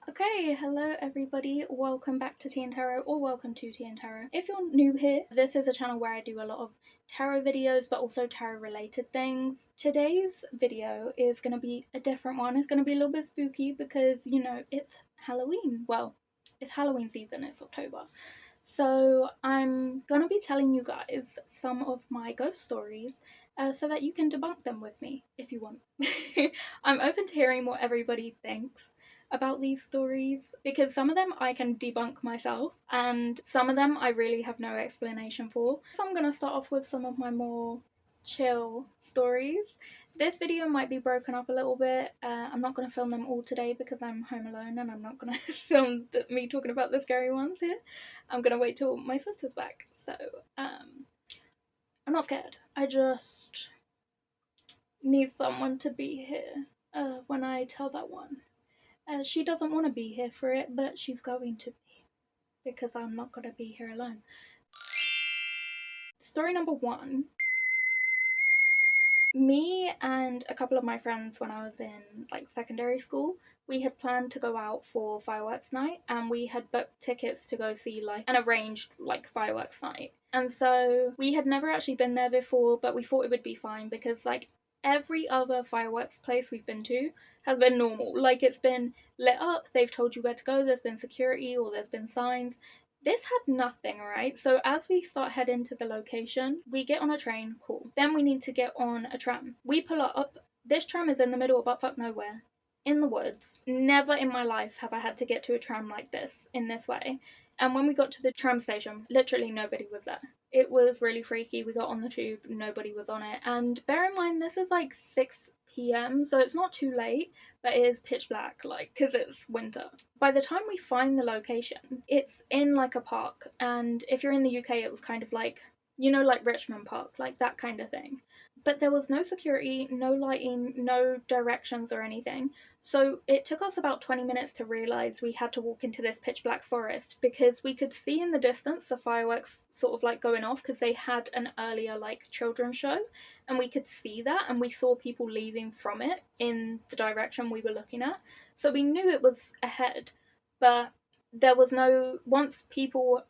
Okay, hello everybody, welcome back to Tìandtarot, or welcome to Tìandtarot. If you're new here, this is a channel where I do a lot of tarot videos, but also tarot related things. Today's video is going to be a different one. It's going to be a little bit spooky because, it's Halloween. Well, it's Halloween season, it's October. So I'm going to be telling you guys some of my ghost stories so that you can debunk them with me if you want. I'm open to hearing what everybody thinks about these stories because some of them I can debunk myself and some of them I really have no explanation for. So I'm going to start off with some of my more chill stories. This video might be broken up a little bit. I'm not going to film them all today because I'm home alone and I'm not going to film me talking about the scary ones here. I'm going to wait till my sister's back. So I'm not scared. I just need someone to be here when I tell that one. She doesn't want to be here for it, but she's going to be, because I'm not going to be here alone. Story number 1. Me and a couple of my friends when I was in secondary school, we had planned to go out for fireworks night and we had booked tickets to go see an arranged fireworks night. And so we had never actually been there before, but we thought it would be fine because every other fireworks place we've been to has been normal. It's been lit up, they've told you where to go, there's been security or there's been signs. This had nothing, right? So as we start heading to the location, we get on a train, cool. Then we need to get on a tram. We pull up, this tram is in the middle of buttfuck nowhere, in the woods. Never in my life have I had to get to a tram like this, in this way. And when we got to the tram station, literally nobody was there. It was really freaky. We got on the tube, nobody was on it. And bear in mind, this is 6 p.m, so it's not too late, but it is pitch black, because it's winter. By the time we find the location, it's in a park, and if you're in the UK, it was kind of like Richmond Park, that kind of thing. But there was no security, no lighting, no directions or anything. So it took us about 20 minutes to realise we had to walk into this pitch black forest because we could see in the distance the fireworks sort of going off because they had an earlier children's show and we could see that and we saw people leaving from it in the direction we were looking at. So we knew it was ahead, but there was no, once people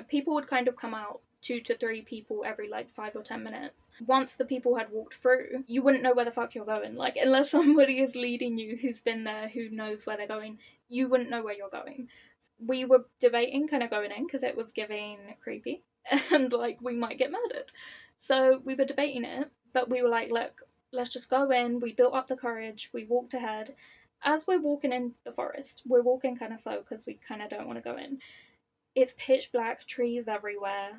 people would kind of come out, 2 to 3 people every 5 or 10 minutes. Once the people had walked through, you wouldn't know where the fuck you're going. Unless somebody is leading you who's been there, who knows where they're going, you wouldn't know where you're going. We were debating kind of going in because it was giving creepy and we might get murdered. So we were debating it, but we were look, let's just go in. We built up the courage, we walked ahead. As we're walking in the forest, we're walking kind of slow because we kind of don't want to go in. It's pitch black, trees everywhere.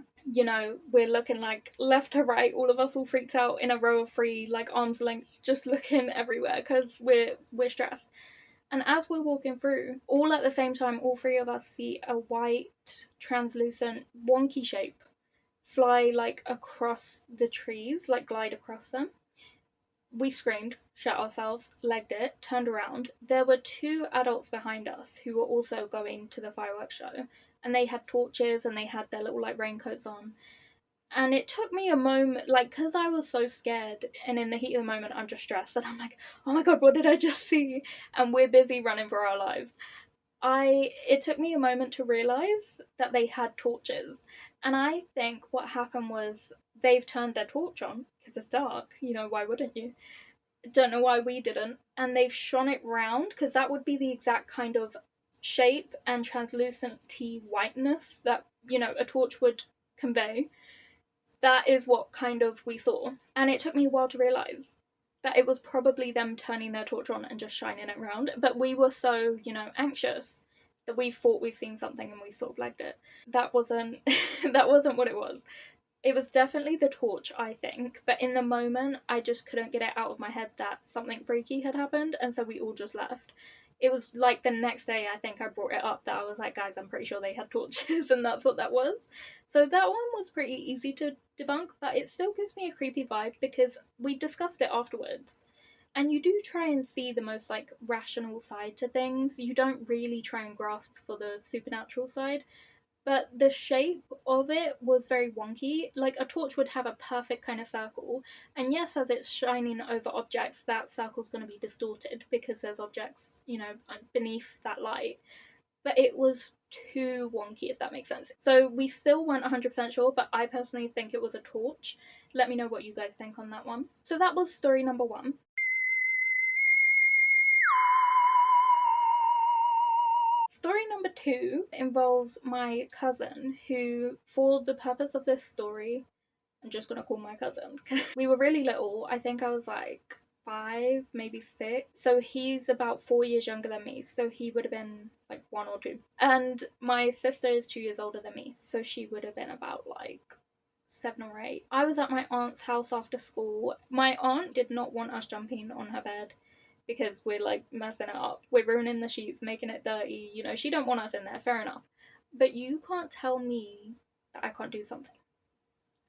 We're looking left to right, all of us all freaked out in a row of 3, arm's length, just looking everywhere because we're stressed. And as we're walking through, all at the same time, all 3 of us see a white, translucent, wonky shape fly across the trees, glide across them. We screamed, shut ourselves, legged it, turned around. There were 2 adults behind us who were also going to the fireworks show. And they had torches and they had their little raincoats on. And it took me a moment, because I was so scared and in the heat of the moment I'm just stressed and I'm like, oh my god, what did I just see? And we're busy running for our lives. It took me a moment to realise that they had torches. And I think what happened was they've turned their torch on, because it's dark, why wouldn't you? Don't know why we didn't. And they've shone it round, because that would be the exact kind of shape and translucenty whiteness that a torch would convey. That is what kind of we saw, and it took me a while to realise that it was probably them turning their torch on and just shining it around, but we were so anxious that we thought we've seen something and we sort of legged it. That wasn't that wasn't what it was. It was definitely the torch, I think, but in the moment I just couldn't get it out of my head that something freaky had happened, and so we all just left. It was the next day I think I brought it up that I was like, guys, I'm pretty sure they had torches, and that's what that was. So that one was pretty easy to debunk, but it still gives me a creepy vibe because we discussed it afterwards. And you do try and see the most rational side to things. You don't really try and grasp for the supernatural side. but the shape of it was very wonky. Like a torch would have a perfect kind of circle, and yes, as it's shining over objects, that circle's going to be distorted because there's objects, beneath that light. But it was too wonky, if that makes sense. So we still weren't 100% sure, but I personally think it was a torch. Let me know what you guys think on that one. So that was story number 1. Story number 2 involves my cousin, who, for the purpose of this story, I'm just gonna call my cousin. We were really little. I think I was like 5, maybe 6. So he's about 4 years younger than me. So he would have been like 1 or 2. And my sister is 2 years older than me. So she would have been about like 7 or 8. I was at my aunt's house after school. My aunt did not want us jumping on her bed because we're like messing it up. We're ruining the sheets, making it dirty. She don't want us in there. Fair enough. But you can't tell me that I can't do something.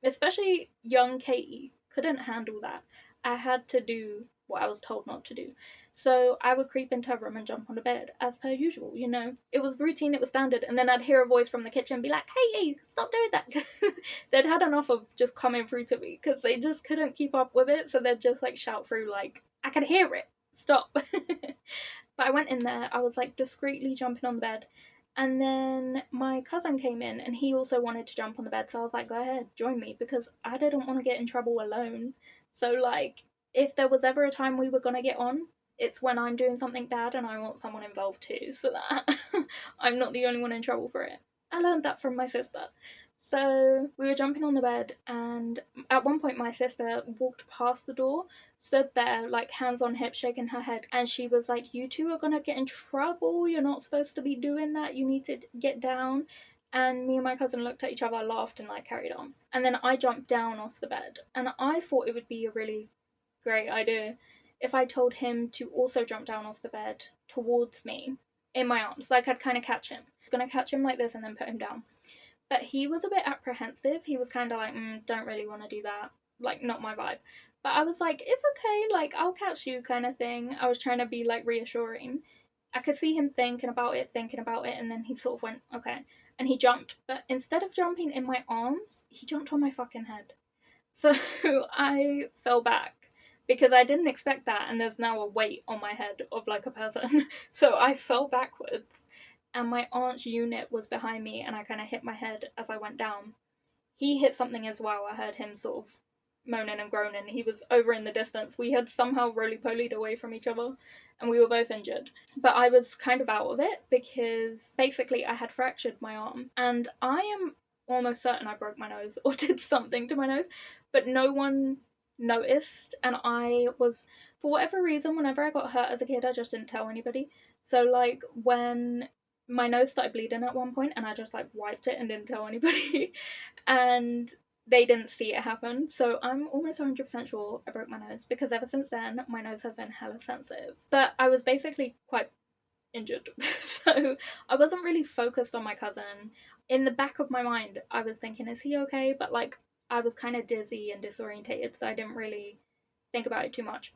Especially young Katie couldn't handle that. I had to do what I was told not to do. So I would creep into her room and jump on the bed, as per usual, It was routine, it was standard, and then I'd hear a voice from the kitchen be like, hey, stop doing that. They'd had enough of just coming through to me, because they just couldn't keep up with it, so they'd just, shout through, I can hear it, stop. But I went in there, I was, discreetly jumping on the bed, and then my cousin came in, and he also wanted to jump on the bed, so I was like, go ahead, join me, because I didn't want to get in trouble alone. So, if there was ever a time we were going to get on, it's when I'm doing something bad and I want someone involved too, so that I'm not the only one in trouble for it. I learned that from my sister. So we were jumping on the bed, and at one point my sister walked past the door, stood there, hands on hips, shaking her head, and she was like, you two are gonna get in trouble, you're not supposed to be doing that, you need to get down. And me and my cousin looked at each other, laughed, and carried on. And then I jumped down off the bed, and I thought it would be a really great idea if I told him to also jump down off the bed towards me in my arms. I'd kind of catch him. I was going to catch him like this and then put him down. But he was a bit apprehensive. He was kind of like, don't really want to do that. Not my vibe. But I was like, it's okay. I'll catch you kind of thing. I was trying to be, reassuring. I could see him thinking about it, and then he sort of went, okay. And he jumped. But instead of jumping in my arms, he jumped on my fucking head. So I fell back, because I didn't expect that, and there's now a weight on my head of a person. So I fell backwards, and my aunt's unit was behind me, and I kind of hit my head as I went down. He hit something as well. I heard him sort of moaning and groaning. He was over in the distance. We had somehow roly-polied away from each other, and we were both injured. But I was kind of out of it, because basically I had fractured my arm, and I am almost certain I broke my nose or did something to my nose, but no one noticed. And I was, for whatever reason, whenever I got hurt as a kid, I just didn't tell anybody. So when my nose started bleeding at one point, and I just wiped it and didn't tell anybody, and they didn't see it happen. So I'm almost 100% sure I broke my nose, because ever since then my nose has been hella sensitive. But I was basically quite injured. So I wasn't really focused on my cousin. In the back of my mind I was thinking, is he okay? But I was kind of dizzy and disorientated, so I didn't really think about it too much.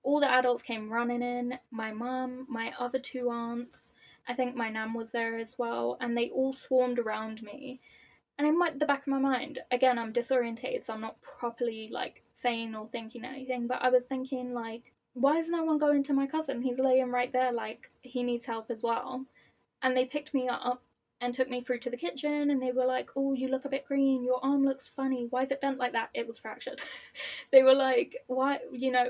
All the adults came running in, my mum, my other 2 aunts, I think my nan was there as well, and they all swarmed around me. And in the back of my mind, again, I'm disorientated, so I'm not properly saying or thinking anything, but I was thinking why is no one going to my cousin? He's laying right there, he needs help as well. And they picked me up and took me through to the kitchen, and they were like, oh, you look a bit green, your arm looks funny, why is it bent like that? It was fractured. They were like, why,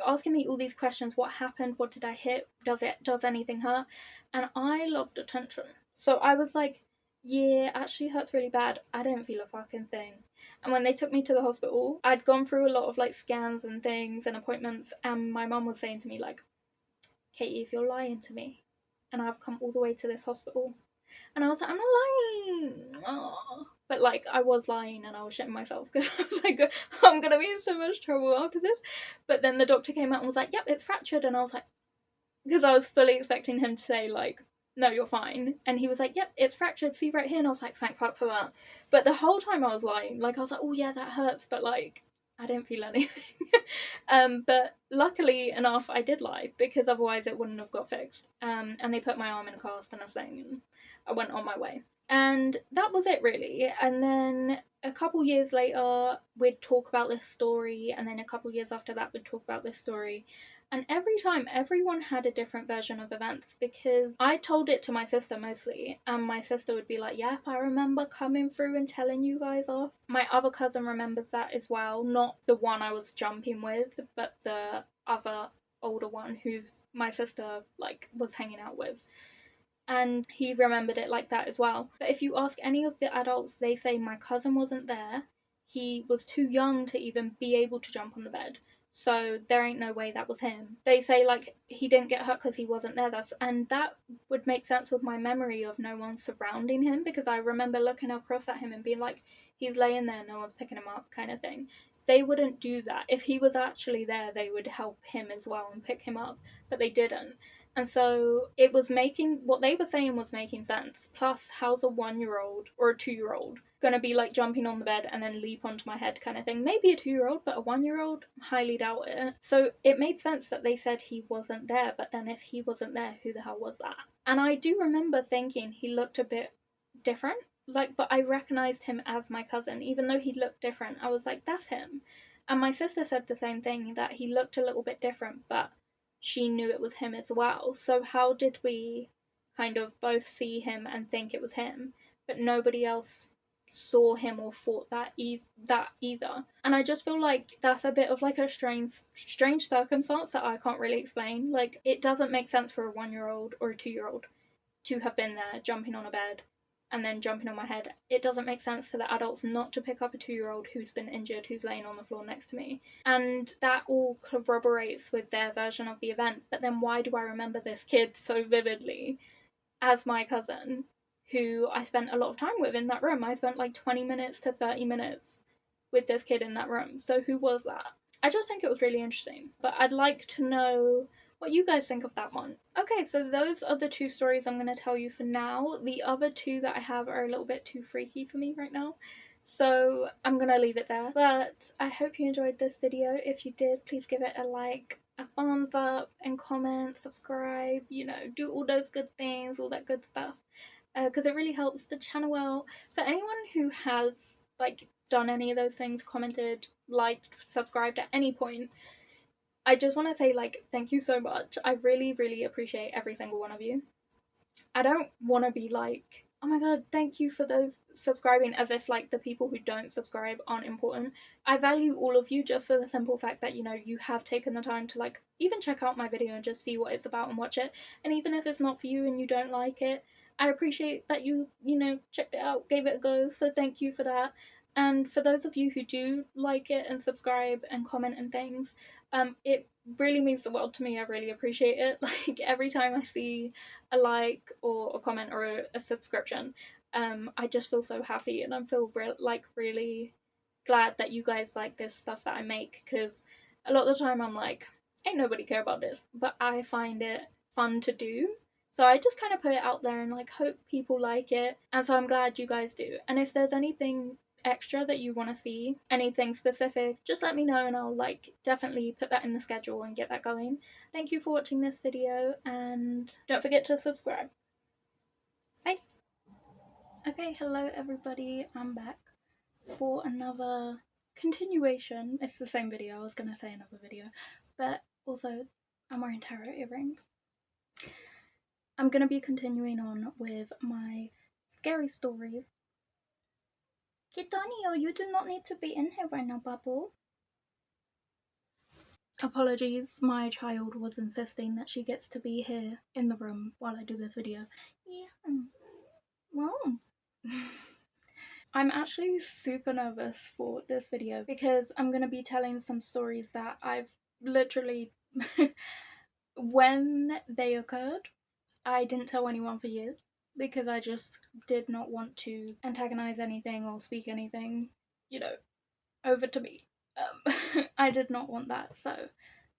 asking me all these questions, what happened, what did I hit, does anything hurt? And I loved attention, so I was like, yeah, actually hurts really bad, I didn't feel a fucking thing. And when they took me to the hospital, I'd gone through a lot of scans and things and appointments, and my mum was saying to me Katie, if you're lying to me and I've come all the way to this hospital. And I was like, I'm not lying. Oh. But I was lying, and I was shitting myself, because I was like, I'm gonna be in so much trouble after this. But then the doctor came out and was like, yep, it's fractured. And I was like, because I was fully expecting him to say no, you're fine. And he was like, yep, it's fractured, see right here. And I was like, thank fuck for that. But the whole time I was lying. I was like, oh yeah, that hurts, but I didn't feel anything. But luckily enough, I did lie, because otherwise it wouldn't have got fixed. And they put my arm in a cast and everything, and I went on my way. And that was it, really. And then a couple years later, we'd talk about this story, and then a couple years after that, we'd talk about this story. And every time, everyone had a different version of events, because I told it to my sister mostly, and my sister would be like, yep, I remember coming through and telling you guys off. My other cousin remembers that as well, not the one I was jumping with, but the other older one who's my sister, like, was hanging out with. And he remembered it like that as well. But if you ask any of the adults, they say my cousin wasn't there. He was too young to even be able to jump on the bed. So there ain't no way that was him. They say, like, he didn't get hurt because he wasn't there. And that would make sense with my memory of no one surrounding him, because I remember looking across at him and being like, he's laying there, no one's picking him up, kind of thing. They wouldn't do that. If he was actually there, they would help him as well and pick him up, but they didn't. And so it was making, what they were saying was making sense. Plus, how's a 1-year-old or a 2-year-old gonna be like jumping on the bed and then leap onto my head kind of thing? Maybe a 2-year-old, but a 1-year-old, highly doubt it. So it made sense that they said he wasn't there, but then if he wasn't there, who the hell was that? And I do remember thinking he looked a bit different, like, but I recognized him as my cousin. Even though he looked different, I was like, that's him. And my sister said the same thing, that he looked a little bit different, but she knew it was him as well. So how did we kind of both see him and think it was him, but nobody else saw him or thought that either? And I just feel like that's a bit of like a strange circumstance that I can't really explain. Like, it doesn't make sense for a 1-year-old or a 2-year-old to have been there jumping on a bed and then jumping on my head. It doesn't make sense for the adults not to pick up a 2-year-old who's been injured, who's laying on the floor next to me. And that all corroborates with their version of the event. But then why do I remember this kid so vividly as my cousin, who I spent a lot of time with in that room? I spent like 20 minutes to 30 minutes with this kid in that room. So who was that? I just think it was really interesting. But I'd like to know what you guys think of that one. Okay, so those are the 2 stories I'm going to tell you for now. The other 2 that I have are a little bit too freaky for me right now, so I'm going to leave it there. But I hope you enjoyed this video. If you did, please give it a like, a thumbs up, and comment, subscribe, you know, do all those good things, all that good stuff, because it really helps the channel out. For anyone who has, like, done any of those things, commented, liked, subscribed at any point, I just want to say, like, thank you so much. I really, really appreciate every single one of you. I don't want to be like, oh my god, thank you for those subscribing, as if, like, the people who don't subscribe aren't important. I value all of you just for the simple fact that, you know, you have taken the time to, like, even check out my video and just see what it's about and watch it. And even if it's not for you and you don't like it, I appreciate that you know, checked it out, gave it a go, so thank you for that. And for those of you who do like it and subscribe and comment and things, it really means the world to me. I really appreciate it. Like, every time I see a like or a comment or a subscription, I just feel so happy, and I feel really glad that you guys like this stuff that I make, because a lot of the time I'm like, ain't nobody care about this, but I find it fun to do. So I just kind of put it out there and, like, hope people like it, and so I'm glad you guys do. And if there's anything extra that you want to see, anything specific, just let me know and I'll, like, definitely put that in the schedule and get that going. Thank you for watching this video, and don't forget to subscribe. Bye! Okay, hello everybody, I'm back for another continuation. It's the same video, I was gonna say another video, but also I'm wearing tarot earrings. I'm gonna be continuing on with my scary stories. Kitanio, you do not need to be in here right now, Bubble. Apologies, my child was insisting that she gets to be here in the room while I do this video. Yeah. Well. I'm actually super nervous for this video because I'm going to be telling some stories that I've literally, when they occurred, I didn't tell anyone for years because I just did not want to antagonize anything or speak anything, you know, over to me. I did not want that, so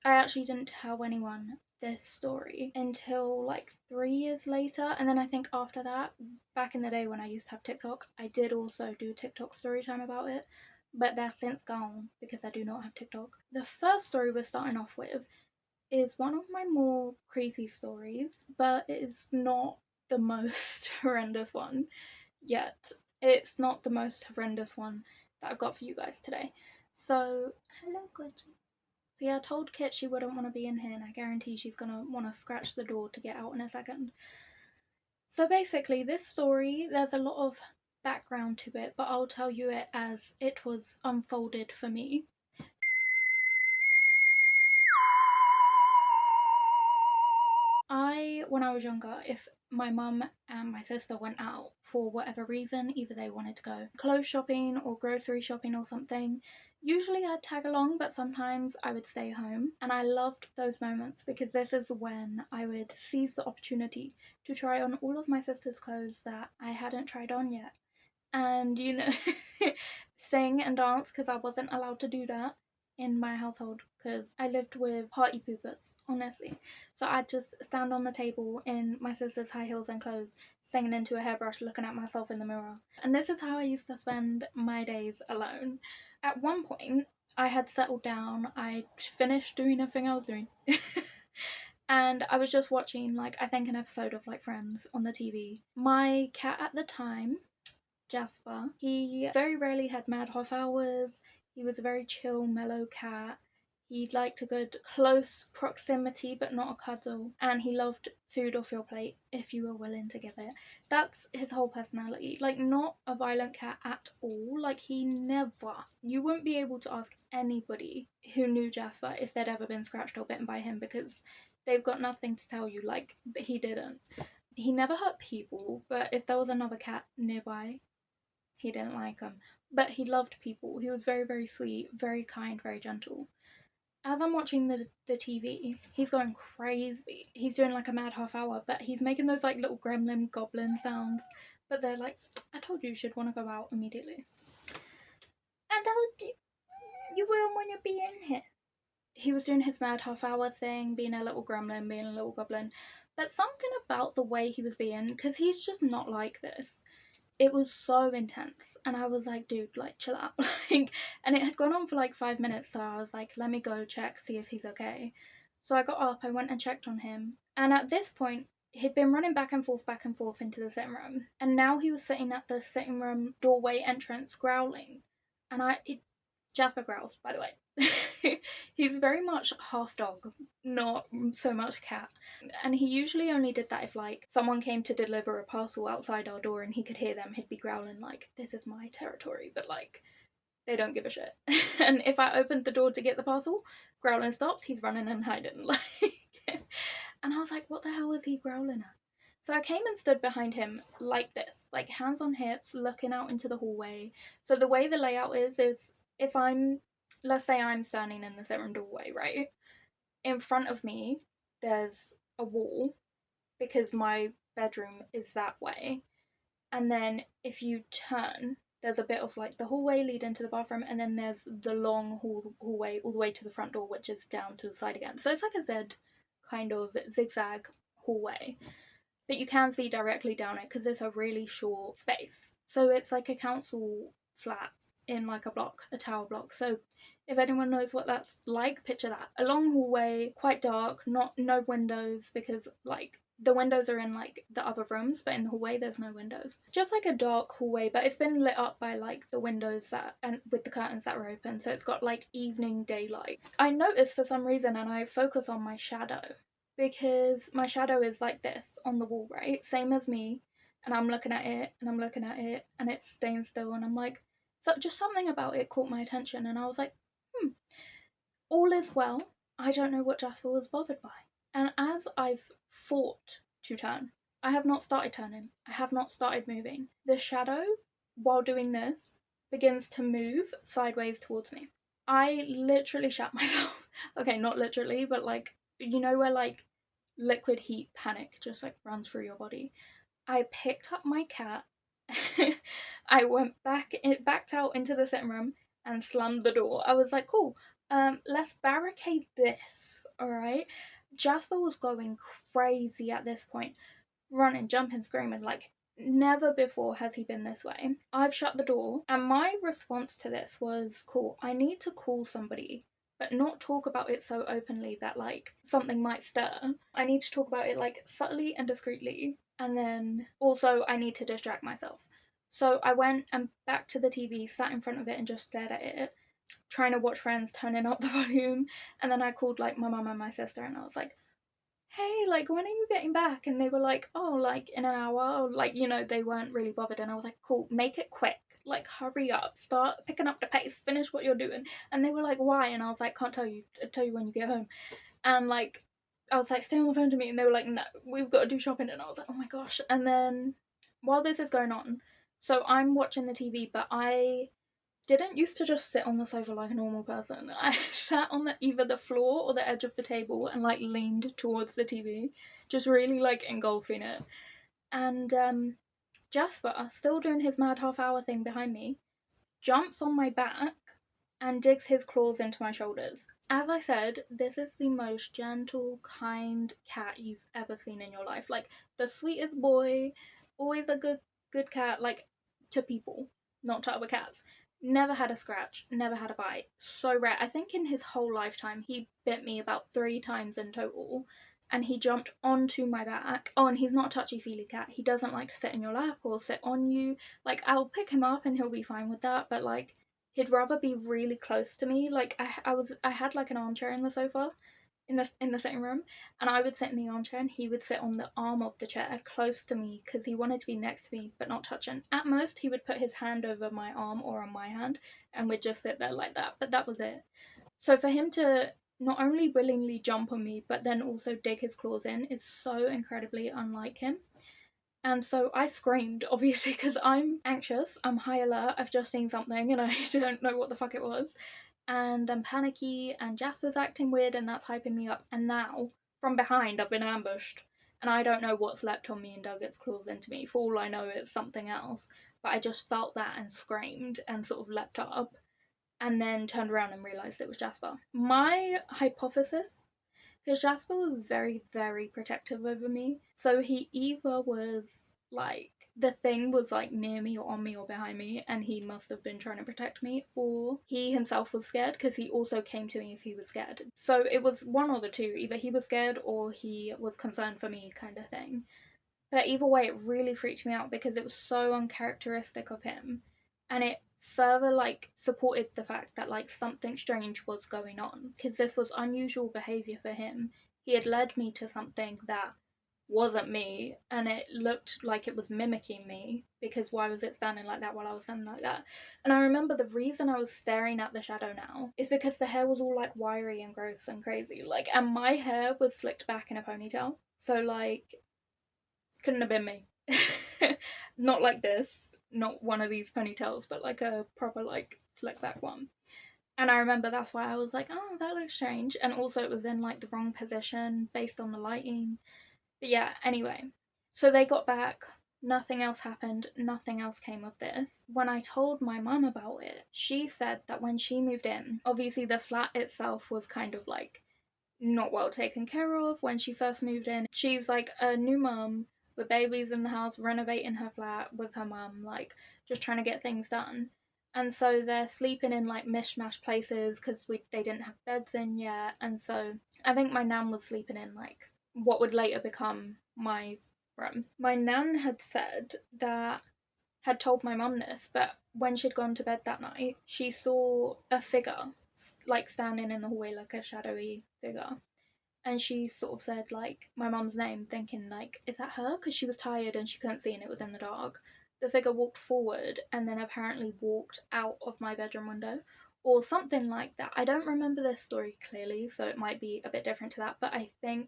I actually didn't tell anyone this story until like 3 years later. And then I think after that, back in the day when I used to have TikTok, I did also do TikTok story time about it, but they're since gone because I do not have TikTok. The first story we're starting off with is one of my more creepy stories, but it is not the most horrendous one yet. It's not the most horrendous one that I've got for you guys today. So, hello, good. See, I told Kit she wouldn't want to be in here, and I guarantee she's gonna want to scratch the door to get out in a second. So basically, this story, there's a lot of background to it, but I'll tell you it as it was unfolded for me. When I was younger, if my mum and my sister went out for whatever reason, either they wanted to go clothes shopping or grocery shopping or something, usually I'd tag along, but sometimes I would stay home. And I loved those moments because this is when I would seize the opportunity to try on all of my sister's clothes that I hadn't tried on yet. And, you know, sing and dance because I wasn't allowed to do that in my household because I lived with party poopers, honestly. So I'd just stand on the table in my sister's high heels and clothes, singing into a hairbrush, looking at myself in the mirror. And this is how I used to spend my days alone. At one point, I had settled down, I finished doing everything I was doing. And I was just watching, like, I think an episode of, like, Friends on the TV. My cat at the time, Jasper, he very rarely had mad half hours. He was a very chill, mellow cat. He liked a good close proximity but not a cuddle, and he loved food off your plate if you were willing to give it. That's his whole personality. Like, not a violent cat at all. Like, he never, you wouldn't be able to ask anybody who knew Jasper if they'd ever been scratched or bitten by him because they've got nothing to tell you. Like, he didn't. He never hurt people, but if there was another cat nearby, he didn't like them. But he loved people. He was very, very sweet, very kind, very gentle. As I'm watching the TV, he's going crazy. He's doing like a mad half hour, but he's making those like little gremlin goblin sounds. But they're like, I told you should want to go out immediately. I told you wouldn't want to be in here. He was doing his mad half hour thing, being a little gremlin, being a little goblin. But something about the way he was being, because he's just not like this. It was so intense, and I was like, dude, like, chill out. Like, and it had gone on for like 5 minutes, so I was like, let me go check, see if he's okay. So I got up, I went and checked on him, and at this point, he'd been running back and forth into the sitting room, and now he was sitting at the sitting room doorway entrance growling, and Jasper growls, by the way. He's very much half dog, not so much cat. And he usually only did that if, like, someone came to deliver a parcel outside our door and he could hear them, he'd be growling like, this is my territory, but, like, they don't give a shit. And if I opened the door to get the parcel, growling stops, he's running and hiding. Like, and I was like, what the hell is he growling at? So I came and stood behind him like this, like hands on hips, looking out into the hallway. So the way the layout is if let's say I'm standing in the sitting doorway, right? In front of me, there's a wall because my bedroom is that way. And then if you turn, there's a bit of like the hallway leading to the bathroom, and then there's the long hallway all the way to the front door, which is down to the side again. So it's like a Z kind of zigzag hallway. But you can see directly down it because it's a really short space. So it's like a council flat in like a tower block. So if anyone knows what that's like, picture that. A long hallway, quite dark, no windows because like the windows are in like the other rooms, but in the hallway there's no windows. Just like a dark hallway, but it's been lit up by like the windows and with the curtains that were open, so it's got like evening daylight. I noticed for some reason, and I focus on my shadow because my shadow is like this on the wall, right? Same as me, and I'm looking at it and I'm looking at it and it's staying still, and I'm like, so just something about it caught my attention, and I was like, all is well. I don't know what Jasper was bothered by. And as I've fought to turn, I have not started turning. I have not started moving. The shadow, while doing this, begins to move sideways towards me. I literally shat myself. Okay, not literally, but like, you know where like liquid heat panic just like runs through your body. I picked up my cat. I went backed out into the sitting room and slammed the door. I was like, cool, let's barricade this, alright? Jasper was going crazy at this point, running, jumping, screaming, like never before has he been this way. I've shut the door, and my response to this was, cool, I need to call somebody, but not talk about it so openly that, like, something might stir. I need to talk about it, like, subtly and discreetly, and then also I need to distract myself. So I went and back to the TV, sat in front of it, and just stared at it, trying to watch Friends, turning up the volume, and then I called, like, my mum and my sister, and I was like, hey, like, when are you getting back? And they were like, oh, like, in an hour, or, like, you know, they weren't really bothered. And I was like, cool, make it quick, like, hurry up, start picking up the pace, finish what you're doing. And they were like, why? And I was like, can't tell you, I'll tell you when you get home. And, like, I was like, stay on the phone to me, and they were like, no, we've got to do shopping. And I was like, oh my gosh. And then while this is going on, so I'm watching the TV, but I didn't used to just sit on the sofa like a normal person. I sat on either the floor or the edge of the table and, like, leaned towards the TV, just really, like, engulfing it. And Jasper, still doing his mad half-hour thing behind me, jumps on my back and digs his claws into my shoulders. As I said, this is the most gentle, kind cat you've ever seen in your life. Like, the sweetest boy, always a good cat, like, to people, not to other cats. Never had a scratch, never had a bite. So rare. I think in his whole lifetime he bit me about 3 times in total. And he jumped onto my back. Oh, and he's not a touchy-feely cat. He doesn't like to sit in your lap or sit on you. Like, I'll pick him up and he'll be fine with that, but, like, he'd rather be really close to me. Like, I had, like, an armchair in the sofa in the sitting room, and I would sit in the armchair and he would sit on the arm of the chair close to me because he wanted to be next to me but not touching. At most he would put his hand over my arm or on my hand and we'd just sit there like that, but that was it. So for him to not only willingly jump on me but then also dig his claws in is so incredibly unlike him. And so I screamed, obviously, because I'm anxious, I'm high alert, I've just seen something and I don't know what the fuck it was. And I'm panicky, and Jasper's acting weird, and that's hyping me up. And now, from behind, I've been ambushed, and I don't know what's leapt on me and dug its claws into me. For all I know, it's something else. But I just felt that and screamed and sort of leapt up, and then turned around and realised it was Jasper. My hypothesis, because Jasper was very, very protective over me, so he either was, like, the thing was, like, near me or on me or behind me, and he must have been trying to protect me, or he himself was scared, because he also came to me if he was scared. So it was one or the two. Either he was scared or he was concerned for me, kind of thing. But either way, it really freaked me out because it was so uncharacteristic of him, and it further, like, supported the fact that, like, something strange was going on, because this was unusual behaviour for him. He had led me to something that wasn't me, and it looked like it was mimicking me, because why was it standing like that while I was standing like that? And I remember the reason I was staring at the shadow now is because the hair was all, like, wiry and gross and crazy, like, and my hair was slicked back in a ponytail, so, like, couldn't have been me. Not like this, not one of these ponytails, but like a proper, like, slick back one. And I remember that's why I was like, oh, that looks strange. And also it was in, like, the wrong position based on the lighting. But yeah, anyway. So they got back, nothing else happened, nothing else came of this. When I told my mum about it, she said that when she moved in, obviously the flat itself was kind of, like, not well taken care of when she first moved in. She's, like, a new mum with babies in the house, renovating her flat with her mum, like, just trying to get things done. And so they're sleeping in, like, mishmash places because they didn't have beds in yet. And so I think my nan was sleeping in, like, what would later become my room. My nan had said that, had told my mum this, but when she'd gone to bed that night, she saw a figure, like, standing in the hallway, like a shadowy figure. And she sort of said, like, my mum's name, thinking, like, is that her? Because she was tired and she couldn't see and it was in the dark. The figure walked forward and then apparently walked out of my bedroom window, or something like that. I don't remember this story clearly, so it might be a bit different to that, but I think,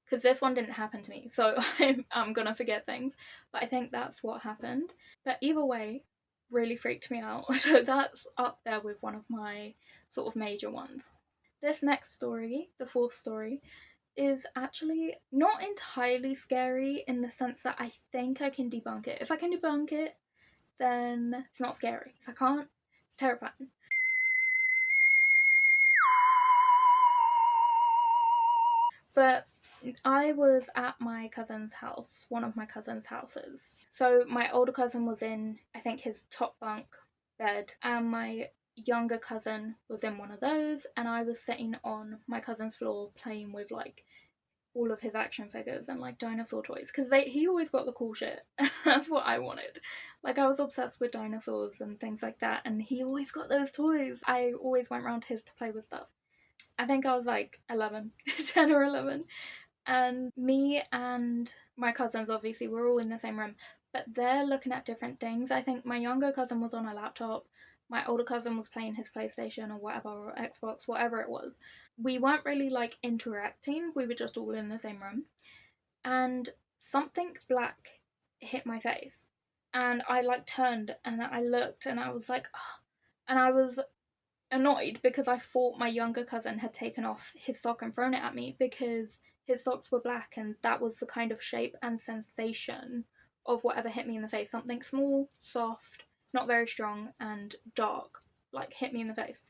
because this one didn't happen to me, so I'm gonna forget things, but I think that's what happened. But either way, really freaked me out. So that's up there with one of my sort of major ones. This next story, the fourth story, is actually not entirely scary in the sense that I think I can debunk it. If I can debunk it, then it's not scary. If I can't, it's terrifying. But I was at my cousin's house, one of my cousin's houses. So my older cousin was in, I think, his top bunk bed, and my younger cousin was in one of those, and I was sitting on my cousin's floor playing with like all of his action figures and like dinosaur toys, because he always got the cool shit. That's what I wanted. Like, I was obsessed with dinosaurs and things like that, and he always got those toys. I always went round his to play with stuff. I think I was like 11, 10 or 11, and me and my cousins, obviously, were all in the same room, but they're looking at different things. I think my younger cousin was on a laptop, my older cousin was playing his PlayStation or whatever, or Xbox, whatever it was. We weren't really like interacting, we were just all in the same room. And something black hit my face. And I like turned and I looked and I was like, oh. And I was annoyed because I thought my younger cousin had taken off his sock and thrown it at me, because his socks were black and that was the kind of shape and sensation of whatever hit me in the face. Something small, soft, not very strong, and dark, like, hit me in the face.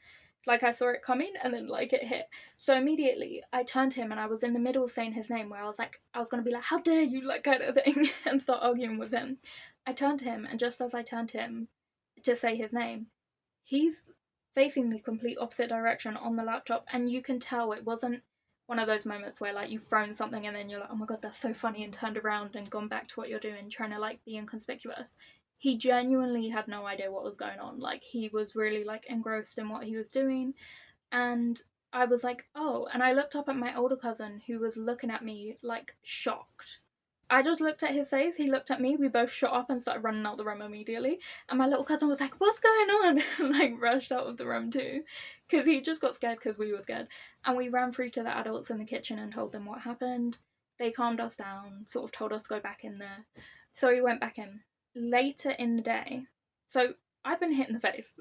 Like, I saw it coming and then like it hit. So immediately I turned to him and I was in the middle of saying his name, where I was gonna be like, how dare you, like, kind of thing, and start arguing with him. I turned to him, and just as I turned to him to say his name, he's facing the complete opposite direction on the laptop, and you can tell it wasn't one of those moments where like you've thrown something and then you're like, oh my god, that's so funny, and turned around and gone back to what you're doing, trying to like be inconspicuous. He genuinely had no idea what was going on. Like, he was really like engrossed in what he was doing, and I was like, oh, and I looked up at my older cousin, who was looking at me like shocked. I just looked at his face, he looked at me, we both shot up and started running out the room immediately. And my little cousin was like, what's going on? And like rushed out of the room too, because he just got scared because we were scared. And we ran through to the adults in the kitchen and told them what happened. They calmed us down, sort of told us to go back in there. So we went back in. Later in the day, so I've been hit in the face,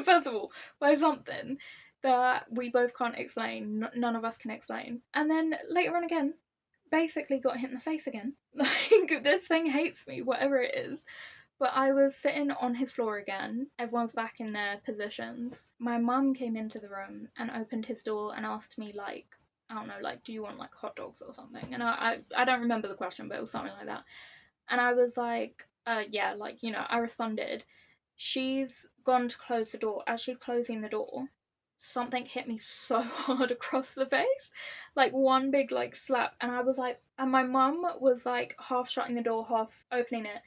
first of all, by something that we both can't explain, none of us can explain. And then later on again, basically got hit in the face again. Like, this thing hates me, whatever it is. But I was sitting on his floor again. Everyone's back in their positions. My mum came into the room and opened his door and asked me, like, I don't know, like, do you want like hot dogs or something? And I don't remember the question, but it was something like that. And I was like, yeah, like, you know, I responded. She's gone to close the door. As she's closing the door, something hit me so hard across the face, like one big like slap, and I was like, and my mum was like half shutting the door, half opening it,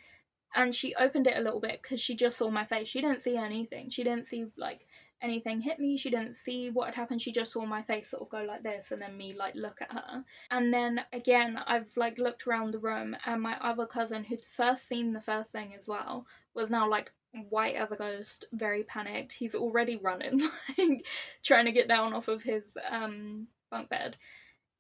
and she opened it a little bit because she just saw my face. She didn't see anything, she didn't see like anything hit me, she didn't see what had happened, she just saw my face sort of go like this and then me like look at her. And then again, I've like looked around the room, and my other cousin, who'd first seen the first thing as well, was now like white as a ghost, very panicked. He's already running, like trying to get down off of his bunk bed.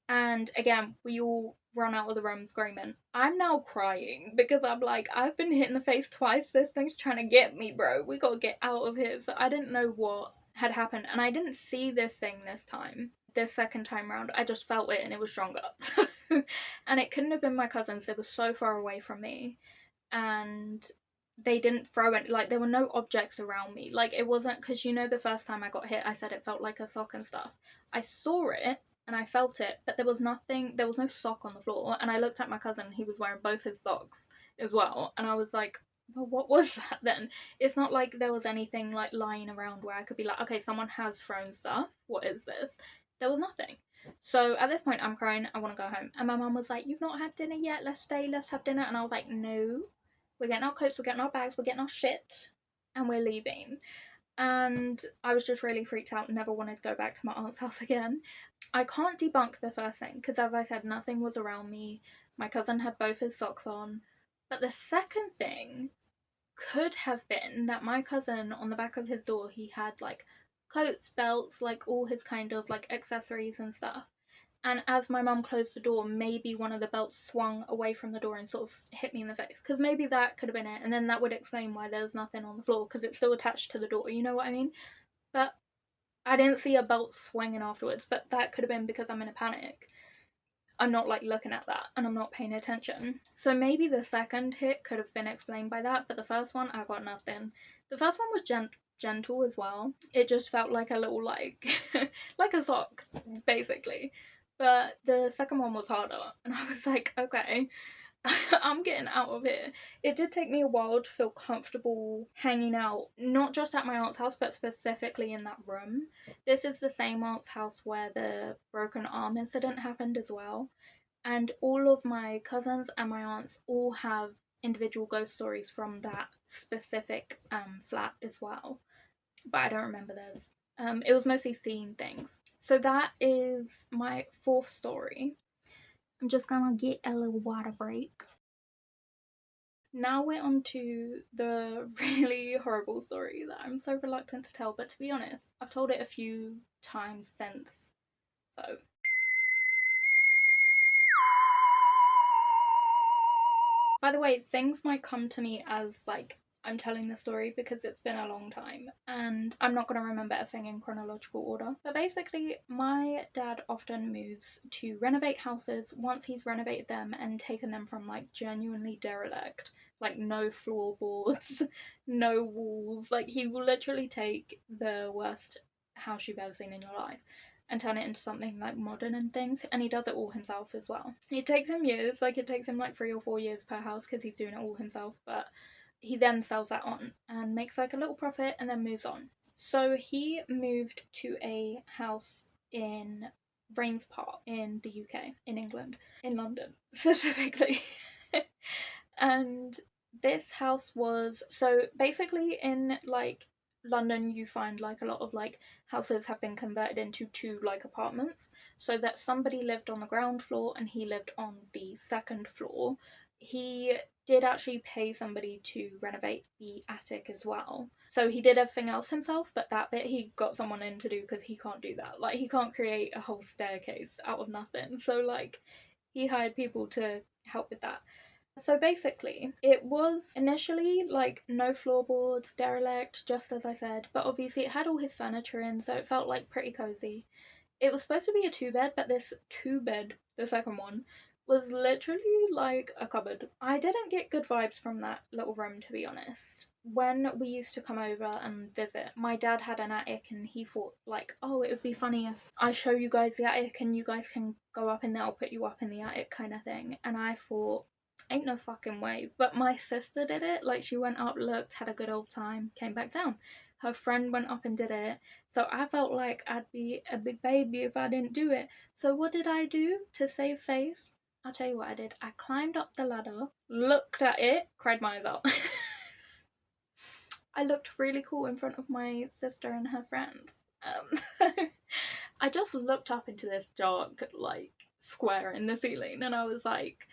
And again, we all run out of the room screaming. I'm now crying because I'm like, I've been hit in the face twice. This thing's trying to get me, bro. We gotta get out of here. So I didn't know what had happened, and I didn't see this thing this time. This second time round, I just felt it and it was stronger. And it couldn't have been my cousins. They were so far away from me, and they didn't throw it, like there were no objects around me. Like, it wasn't, because you know the first time I got hit I said it felt like a sock and stuff. I saw it and I felt it, but there was nothing, there was no sock on the floor. And I looked at my cousin, he was wearing both his socks as well, and I was like, well, what was that then? It's not like there was anything like lying around where I could be like, okay, someone has thrown stuff, what is this? There was nothing. So at this point I'm crying, I want to go home, and my mum was like, you've not had dinner yet, let's stay, let's have dinner. And I was like, no, we're getting our coats, we're getting our bags, we're getting our shit, and we're leaving. And I was just really freaked out, never wanted to go back to my aunt's house again. I can't debunk the first thing, because as I said, nothing was around me. My cousin had both his socks on. But the second thing could have been that my cousin, on the back of his door, he had like coats, belts, like all his kind of like accessories and stuff. And as my mum closed the door, maybe one of the belts swung away from the door and sort of hit me in the face. Because maybe that could have been it. And then that would explain why there's nothing on the floor, because it's still attached to the door. You know what I mean? But I didn't see a belt swinging afterwards. But that could have been because I'm in a panic. I'm not like looking at that and I'm not paying attention. So maybe the second hit could have been explained by that. But the first one, I got nothing. The first one was gentle as well. It just felt like a little like, like a sock, basically. But the second one was harder, and I was like, okay, I'm getting out of here. It did take me a while to feel comfortable hanging out, not just at my aunt's house, but specifically in that room. This is the same aunt's house where the broken arm incident happened as well. And all of my cousins and my aunts all have individual ghost stories from that specific flat as well. But I don't remember those. It was mostly seeing things. So that is my fourth story. I'm just gonna get a little water break. Now we're on to the really horrible story that I'm so reluctant to tell, but to be honest, I've told it a few times since, so. By the way, things might come to me as, like, I'm telling the story because it's been a long time and I'm not going to remember everything in chronological order. But basically, my dad often moves to renovate houses once he's renovated them and taken them from like genuinely derelict, like no floorboards, no walls. Like he will literally take the worst house you've ever seen in your life and turn it into something like modern and things, and he does it all himself as well. It takes him years, like it takes him like 3 or 4 years per house because he's doing it all himself, but he then sells that on and makes like a little profit and then moves on. So he moved to a house in Rains Park in the UK, in England, in London specifically. And this house was, so basically in like London you find like a lot of like houses have been converted into 2 like apartments, so that somebody lived on the ground floor and he lived on the second floor. He did actually pay somebody to renovate the attic as well. So he did everything else himself, but that bit he got someone in to do because he can't do that. Like he can't create a whole staircase out of nothing. So like he hired people to help with that. So basically, it was initially like no floorboards, derelict, just as I said, but obviously it had all his furniture in, so it felt like pretty cozy. It was supposed to be a 2-bed, but this 2-bed, the second one, was literally like a cupboard. I didn't get good vibes from that little room, to be honest. When we used to come over and visit, my dad had an attic and he thought like, oh, it would be funny if I show you guys the attic and you guys can go up in there, I'll put you up in the attic kind of thing. And I thought, ain't no fucking way. But my sister did it. Like she went up, looked, had a good old time, came back down. Her friend went up and did it. So I felt like I'd be a big baby if I didn't do it. So what did I do to save face? I'll tell you what I did. I climbed up the ladder, looked at it, cried my eyes out. I looked really cool in front of my sister and her friends. I just looked up into this dark, like, square in the ceiling and I was like,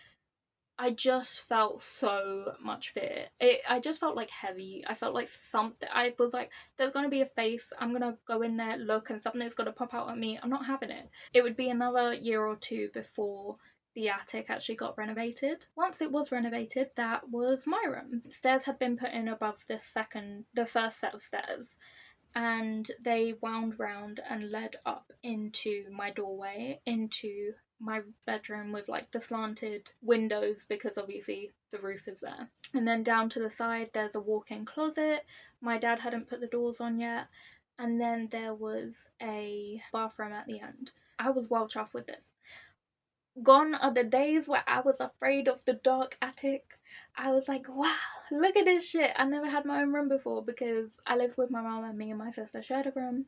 I just felt so much fear. I just felt like heavy. I felt like something. I was like, there's gonna be a face. I'm gonna go in there, look, and something's gonna pop out at me. I'm not having it. It would be another year or 2 before the attic actually got renovated. Once it was renovated, that was my room. Stairs had been put in above the first set of stairs, and they wound round and led up into my doorway, into my bedroom with like the slanted windows because obviously the roof is there. And then down to the side there's a walk-in closet. My dad hadn't put the doors on yet. And then there was a bathroom at the end. I was well chuffed with this. Gone are the days where I was afraid of the dark attic. I was like, wow, look at this shit. I never had my own room before because I lived with my mum and me and my sister shared a room.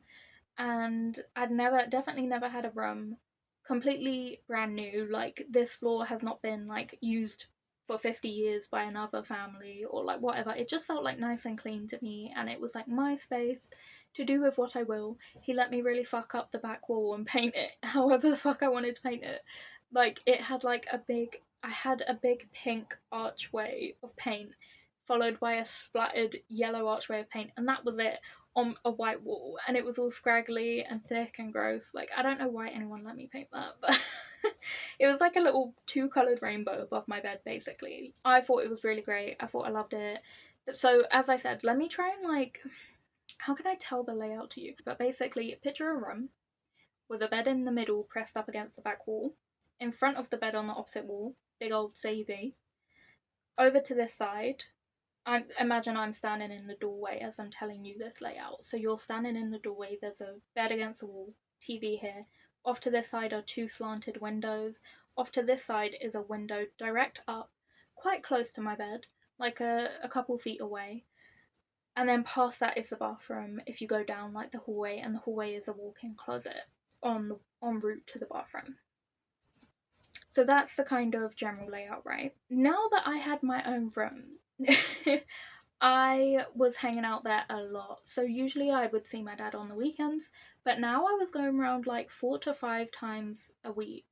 And I'd definitely never had a room completely brand new. Like this floor has not been like used for 50 years by another family or like whatever. It just felt like nice and clean to me and it was like my space to do with what I will. He let me really fuck up the back wall and paint it however the fuck I wanted to paint it. Like it had like I had a big pink archway of paint followed by a splattered yellow archway of paint, and that was it on a white wall, and it was all scraggly and thick and gross. Like, I don't know why anyone let me paint that, but it was like a little 2-coloured rainbow above my bed, basically. I thought it was really great. I thought I loved it. So, as I said, let me try and like, how can I tell the layout to you? But basically, picture a room with a bed in the middle pressed up against the back wall. In front of the bed on the opposite wall, big old TV. Over to this side, I imagine I'm standing in the doorway as I'm telling you this layout. So you're standing in the doorway, there's a bed against the wall, TV here, Off to this side are 2 slanted windows. Off to this side is a window direct up, quite close to my bed, like a couple feet away. And then past that is the bathroom if you go down like the hallway, and the hallway is a walk-in closet en route to the bathroom. So that's the kind of general layout, right? Now that I had my own room, I was hanging out there a lot. So usually I would see my dad on the weekends, but now I was going around like 4 to 5 times a week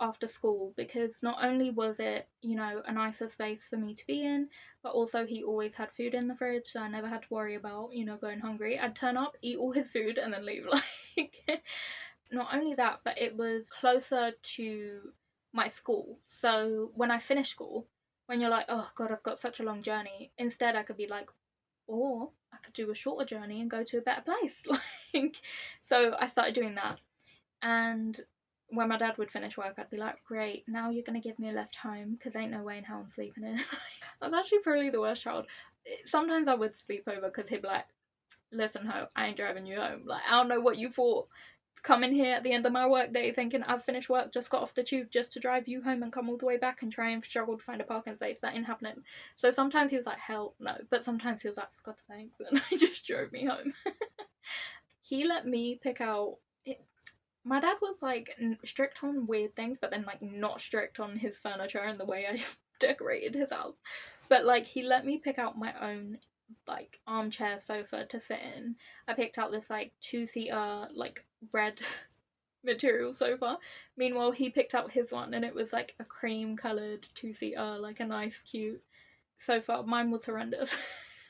after school, because not only was it, you know, a nicer space for me to be in, but also he always had food in the fridge, so I never had to worry about, you know, going hungry. I'd turn up, eat all his food, and then leave. Like, not only that, but it was closer to my school. So when I finished school, when you're like, oh god, I've got such a long journey, instead I could be like, or I could do a shorter journey and go to a better place. Like, so I started doing that. And when my dad would finish work, I'd be like, great, now you're going to give me a lift home, because ain't no way in hell I'm sleeping in. I was actually probably the worst child. Sometimes I would sleep over because he'd be like, listen, ho, I ain't driving you home. Like, I don't know what you thought. Come in here at the end of my work day thinking I've finished work, just got off the tube just to drive you home and come all the way back and try and struggle to find a parking space. That ain't happening. So sometimes he was like, hell no. But sometimes he was like, for God's sakes, and he just drove me home. He let me pick out... My dad was like strict on weird things, but then like not strict on his furniture and the way I decorated his house. But like he let me pick out my own like armchair sofa to sit in. I picked out this like 2-seater like red material sofa. Meanwhile, he picked out his one and it was like a cream coloured 2-seater, like a nice cute sofa. Mine was horrendous.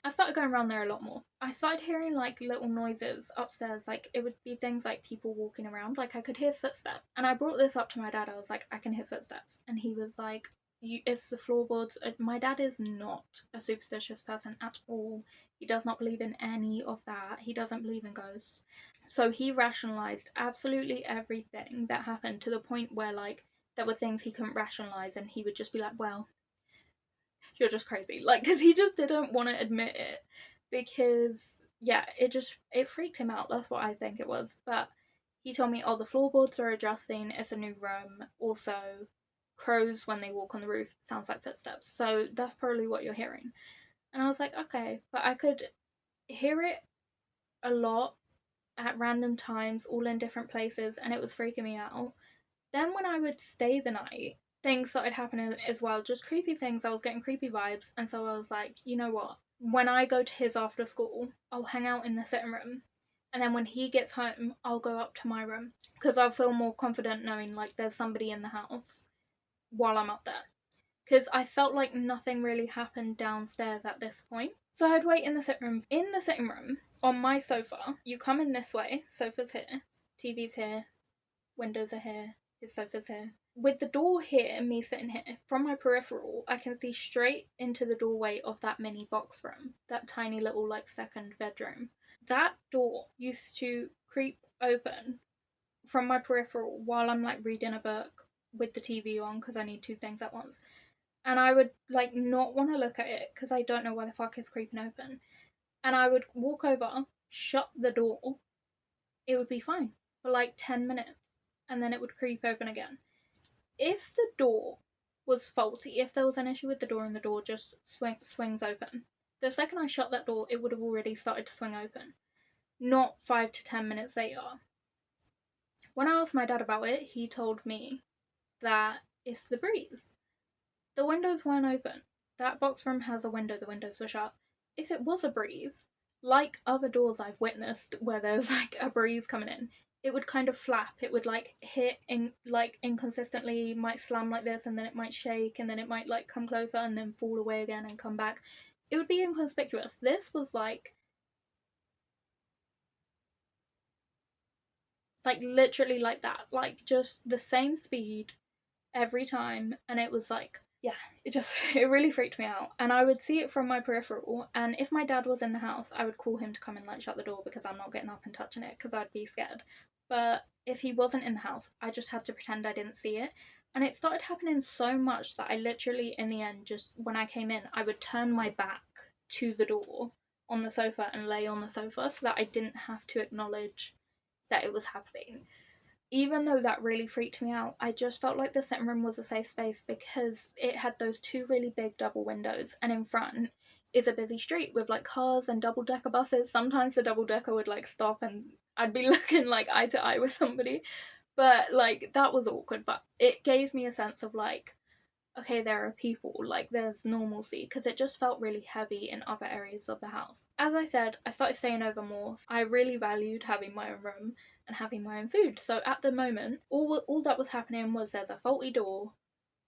I started going around there a lot more. I started hearing like little noises upstairs, like it would be things like people walking around, like I could hear footsteps. And I brought this up to my dad. I was like, I can hear footsteps. And he was like, it's the floorboards. My dad is not a superstitious person at all. He does not believe in any of that. He doesn't believe in ghosts. So he rationalized absolutely everything that happened, to the point where like there were things he couldn't rationalize and he would just be like, well, you're just crazy. Like, because he just didn't want to admit it, because yeah, it freaked him out. That's what I think it was. But he told me, oh, the floorboards are adjusting, it's a new room. Also, crows, when they walk on the roof, sounds like footsteps, so that's probably what you're hearing. And I was like, okay. But I could hear it a lot at random times, all in different places, and it was freaking me out. Then when I would stay the night, things started happening as well, just creepy things. I was getting creepy vibes, and so I was like, you know what? When I go to his after school, I'll hang out in the sitting room, and then when he gets home, I'll go up to my room, because I'll feel more confident knowing like there's somebody in the house while I'm up there. Because I felt like nothing really happened downstairs at this point. So I'd wait in the sitting room. In the sitting room, on my sofa, you come in this way, sofa's here, TV's here, windows are here, his sofa's here. With the door here, me sitting here, from my peripheral, I can see straight into the doorway of that mini box room, that tiny little like second bedroom. That door used to creep open from my peripheral while I'm like reading a book with the TV on, because I need 2 things at once. And I would like not want to look at it because I don't know why the fuck it's creeping open. And I would walk over, shut the door. It would be fine for like 10 minutes, and then it would creep open again. If the door was faulty, if there was an issue with the door and the door just swings open, the second I shut that door, it would have already started to swing open. Not 5 to 10 minutes later. When I asked my dad about it, he told me that it's the breeze. The windows weren't open. That box room has a window, the windows were shut. If it was a breeze, like other doors I've witnessed where there's like a breeze coming in, it would kind of flap. It would like hit in like inconsistently, might slam like this, and then it might shake, and then it might like come closer and then fall away again and come back. It would be inconspicuous. This was like literally like that, like just the same speed every time. And it was like, yeah, it really freaked me out. And I would see it from my peripheral, and if my dad was in the house, I would call him to come and like shut the door, because I'm not getting up and touching it because I'd be scared. But if he wasn't in the house, I just had to pretend I didn't see it. And it started happening so much that I literally, in the end, just when I came in, I would turn my back to the door on the sofa and lay on the sofa so that I didn't have to acknowledge that it was happening. even though that really freaked me out, I just felt like the sitting room was a safe space because it had those two really big double windows, and in front is a busy street with like cars and double-decker buses. Sometimes the double-decker would like stop and I'd be looking like eye to eye with somebody, but like that was awkward. But it gave me a sense of like, okay, there are people, like there's normalcy, because it just felt really heavy in other areas of the house. As I said, I started staying over more. I really valued having my own room and having my own food. So at the moment, all that was happening was there's a faulty door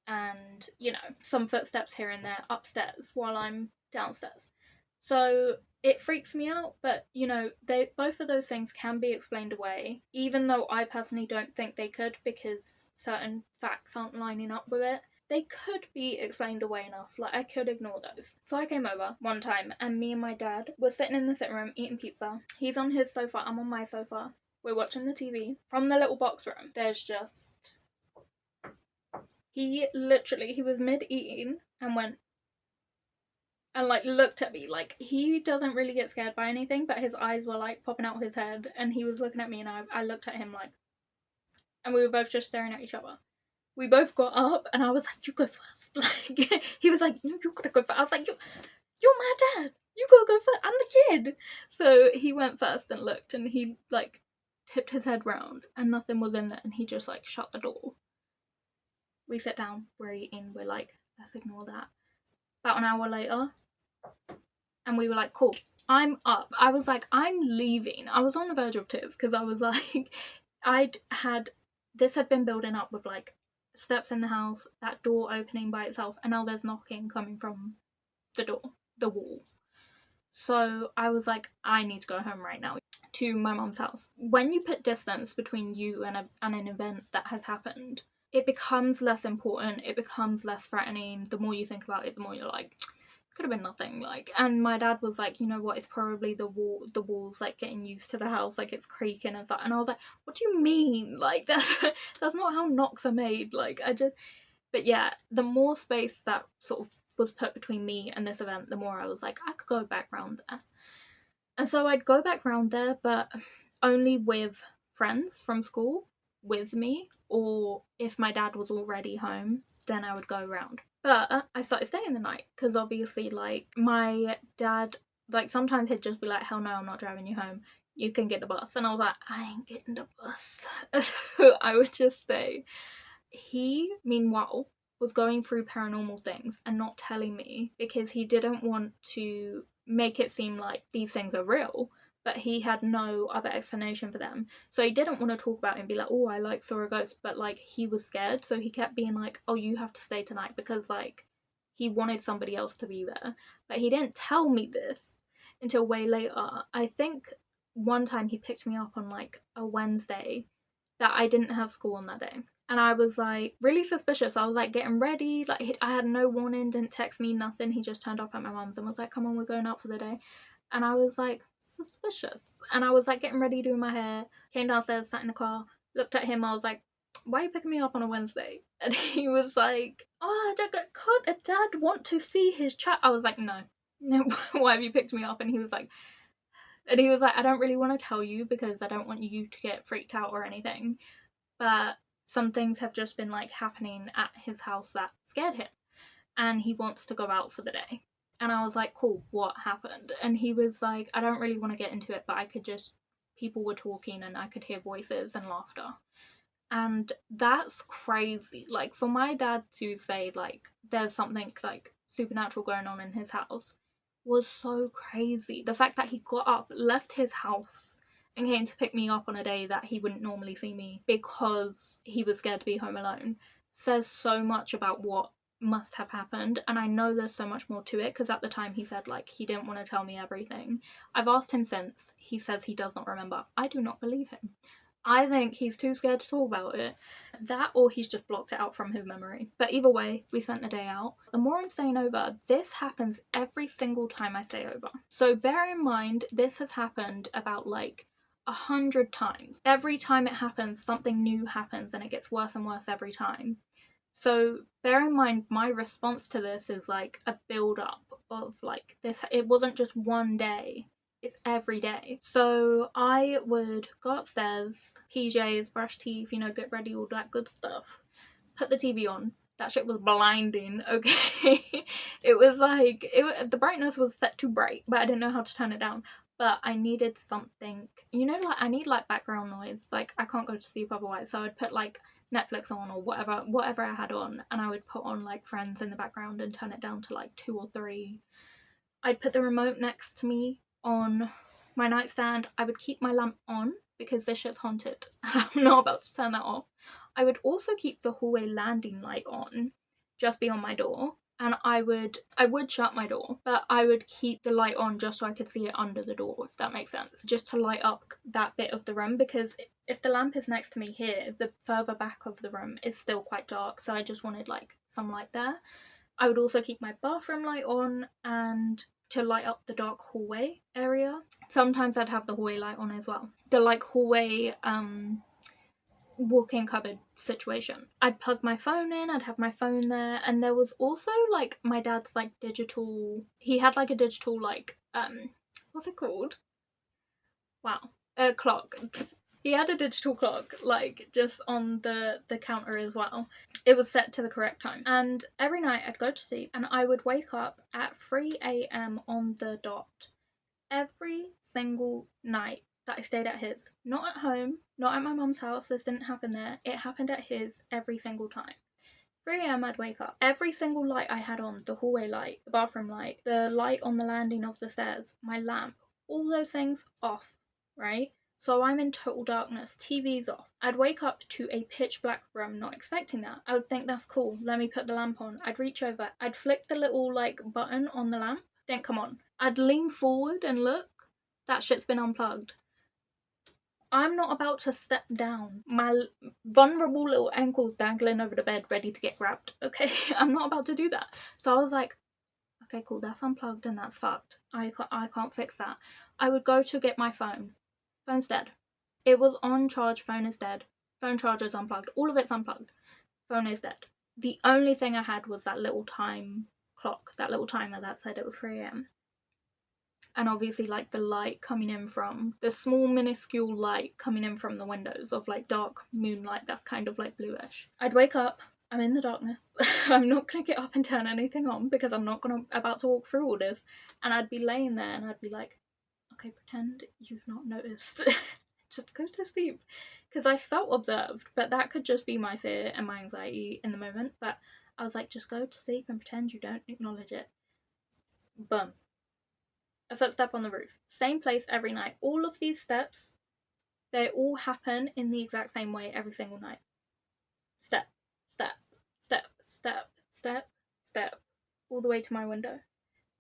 and, you know, some footsteps here and there upstairs while I'm downstairs. So it freaks me out, but you know, both of those things can be explained away, even though I personally don't think they could because certain facts aren't lining up with it. They could be explained away enough, like I could ignore those. So I came over one time and me and my dad were sitting in the sitting room eating pizza. He's on his sofa, I'm on my sofa. We're watching the TV. From the little box room, there's just... He was mid-eating and went... and like looked at me. Like, he doesn't really get scared by anything, but his eyes were like popping out his head and he was looking at me and I looked at him like... and we were both just staring at each other. We both got up and I was like, you go first. Like, he was like, no, you gotta go first. I was like, you're my dad. You gotta go first. I'm the kid. So he went first and looked and he like tipped his head round and nothing was in there and he just like shut the door. We sit down, we're eating, we're like, let's ignore that. About an hour later, and we were like, cool, I'm up. I was like, I'm leaving. I was on the verge of tears because I was like, this had been building up with like steps in the house, that door opening by itself, and now there's knocking coming from the door, the wall. So I was like, I need to go home right now to my mum's house. When you put distance between you and an event that has happened, it becomes less important, it becomes less threatening. The more you think about it, the more you're like, could have been nothing. Like, and my dad was like, you know what, it's probably the walls like getting used to the house, like it's creaking and stuff. And I was like, what do you mean? Like, that's not how knocks are made. Like, but yeah, the more space that sort of was put between me and this event, the more I was like, I could go back round there. And so I'd go back round there, but only with friends from school with me, or if my dad was already home, then I would go around. But I started staying the night because obviously, like, my dad, like, sometimes he'd just be like, hell no, I'm not driving you home, you can get the bus. And I was like, I ain't getting the bus. So I would just stay. He, meanwhile, was going through paranormal things and not telling me because he didn't want to make it seem like these things are real, but he had no other explanation for them. So he didn't want to talk about it and be like, oh, I like saw a ghost, but like he was scared, so he kept being like, oh, you have to stay tonight, because like he wanted somebody else to be there. But he didn't tell me this until way later. I think one time he picked me up on like a Wednesday that I didn't have school on that day. And I was like really suspicious. I was like getting ready, like I had no warning, didn't text me, nothing. He just turned up at my mum's and was like, come on, we're going out for the day. And I was like, suspicious. And I was like getting ready, doing my hair, came downstairs, sat in the car, looked at him. I was like, why are you picking me up on a Wednesday? And he was like, oh, can't a dad want to see his chat? I was like, no, why have you picked me up? And he was like, I don't really want to tell you because I don't want you to get freaked out or anything, but some things have just been like happening at his house that scared him and he wants to go out for the day. And I was like, cool, what happened? And he was like, I don't really want to get into it, but people were talking and I could hear voices and laughter. And that's crazy. Like, for my dad to say, like, there's something, like, supernatural going on in his house was so crazy. The fact that he got up, left his house, and came to pick me up on a day that he wouldn't normally see me because he was scared to be home alone says so much about what must have happened. And I know there's so much more to it because at the time he said like he didn't want to tell me everything. I've asked him since. He says he does not remember. I do not believe him. I think he's too scared to talk about it. That, or he's just blocked it out from his memory. But either way, we spent the day out. The more I'm staying over, this happens every single time I stay over. So bear in mind, this has happened about like 100 times. Every time it happens, something new happens and it gets worse and worse every time. So bear in mind, my response to this is like a build up of like this. It wasn't just one day It's every day. So I would go upstairs, PJs, brush teeth, you know, get ready, all that good stuff. Put the TV on. That shit was blinding, okay? It was like, the brightness was set too bright, but I didn't know how to turn it down. But I needed something, you know, like I need like background noise. Like I can't go to sleep otherwise. So I'd put like Netflix on or whatever I had on, and I would put on like Friends in the background and turn it down to like 2 or 3. I'd put the remote next to me on my nightstand. I would keep my lamp on because this shit's haunted. I'm not about to turn that off. I would also keep the hallway landing light on, just beyond my door. And I would shut my door, but I would keep the light on just so I could see it under the door, if that makes sense. Just to light up that bit of the room, because if the lamp is next to me here, the further back of the room is still quite dark, so I just wanted like some light there. I would also keep my bathroom light on and to light up the dark hallway area. Sometimes I'd have the hallway light on as well. The like hallway walk-in cupboard situation. I'd plug my phone in, I'd have my phone there, and there was also like my dad's like digital, he had like a digital like what's it called? Wow. A clock. He had a digital clock like just on the counter as well. It was set to the correct time, and every night I'd go to sleep and I would wake up at 3 a.m. on the dot every single night that I stayed at his. Not at home, not at my mum's house, this didn't happen there. It happened at his every single time. 3 a.m. I'd wake up. Every single light I had on, the hallway light, the bathroom light, the light on the landing of the stairs, my lamp, all those things off, right? So I'm in total darkness, TV's off. I'd wake up to a pitch black room, not expecting that. I would think that's cool, let me put the lamp on. I'd reach over, I'd flick the little like button on the lamp, didn't come on. I'd lean forward and look, that shit's been unplugged. I'm not about to step down. My vulnerable little ankles dangling over the bed ready to get grabbed, okay? I'm not about to do that. So I was like, okay, cool, that's unplugged and that's fucked. I can't fix that. I would go to get my phone. Phone's dead. It was on charge, phone is dead. Phone charger's unplugged. All of it's unplugged. Phone is dead. The only thing I had was that little time clock, that little timer that said it was 3 a.m. And obviously like the light coming in from, the small minuscule light coming in from the windows of like dark moonlight that's kind of like bluish. I'd wake up, I'm in the darkness. I'm not gonna get up and turn anything on because I'm not about to walk through all this. And I'd be laying there and I'd be like, okay, pretend you've not noticed. Just go to sleep. Because I felt observed, but that could just be my fear and my anxiety in the moment. But I was like, just go to sleep and pretend you don't acknowledge it. Boom. A footstep on the roof. Same place every night. All of these steps, they all happen in the exact same way every single night. Step, step, step, step, step, step. All the way to my window.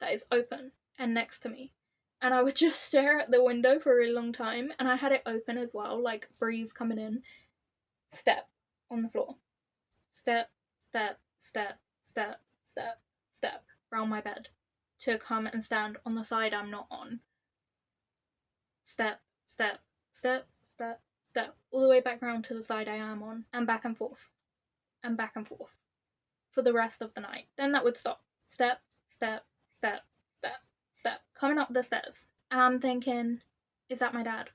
That is open and next to me. And I would just stare at the window for a really long time. And I had it open as well, like breeze coming in. Step on the floor. Step, step, step, step, step, step. Round my bed. To come and stand on the side I'm not on. Step, step, step, step, step. All the way back round to the side I am on. And back and forth. And back and forth. For the rest of the night. Then that would stop. Step, step, step, step. Step, coming up the stairs, and I'm thinking, is that my dad?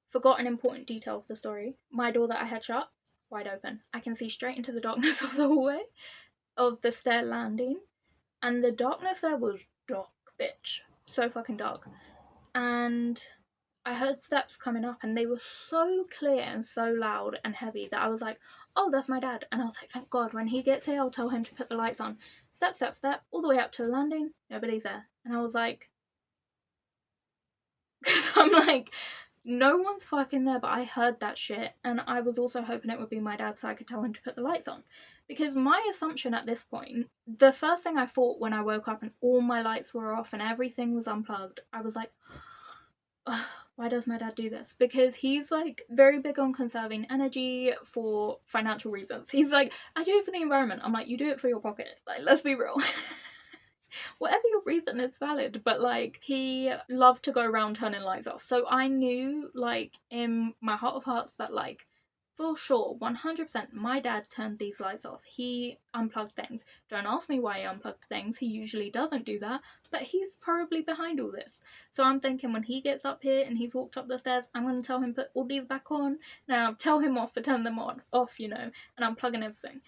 Forgot an important detail of the story. My door that I had shut, wide open. I can see straight into the darkness of the hallway, of the stair landing, and the darkness there was dark, bitch. So fucking dark. And I heard steps coming up, and they were so clear and so loud and heavy that I was like, oh, that's my dad. And I was like, thank God, when he gets here, I'll tell him to put the lights on. Step, step, step, all the way up to the landing, nobody's there. And I was like, because I'm like, no one's fucking there, but I heard that shit. And I was also hoping it would be my dad so I could tell him to put the lights on. Because my assumption at this point, the first thing I thought when I woke up and all my lights were off and everything was unplugged, I was like, why does my dad do this? Because he's like very big on conserving energy for financial reasons. He's like, I do it for the environment. I'm like, you do it for your pocket. Like, let's be real. Whatever your reason is valid, but like he loved to go around turning lights off. So I knew like in my heart of hearts that like for sure, 100%, my dad turned these lights off. He unplugged things. Don't ask me why he unplugged things. He usually doesn't do that, but he's probably behind all this. So I'm thinking when he gets up here and he's walked up the stairs, I'm going to tell him put all these back on. Now tell him off for turning them off, and I'm plugging everything.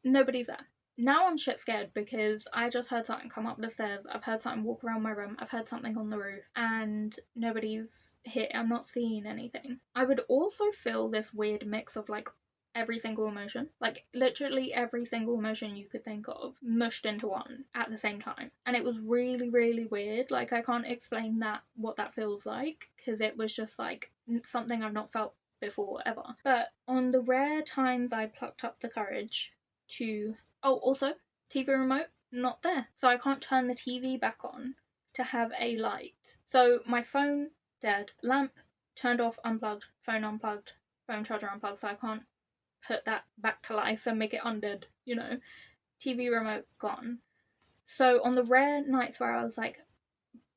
Nobody's there. Now I'm shit scared because I just heard something come up the stairs. I've heard something walk around my room. I've heard something on the roof and nobody's here. I'm not seeing anything. I would also feel this weird mix of like every single emotion, like literally every single emotion you could think of mushed into one at the same time. And it was really, really weird. Like I can't explain what that feels like because it was just like something I've not felt before ever. But on the rare times I plucked up the courage to... Oh, also, TV remote, not there. So I can't turn the TV back on to have a light. So my phone, dead. Lamp, turned off, unplugged. Phone unplugged. Phone charger unplugged. So I can't put that back to life and make it undead, TV remote, gone. So on the rare nights where I was like,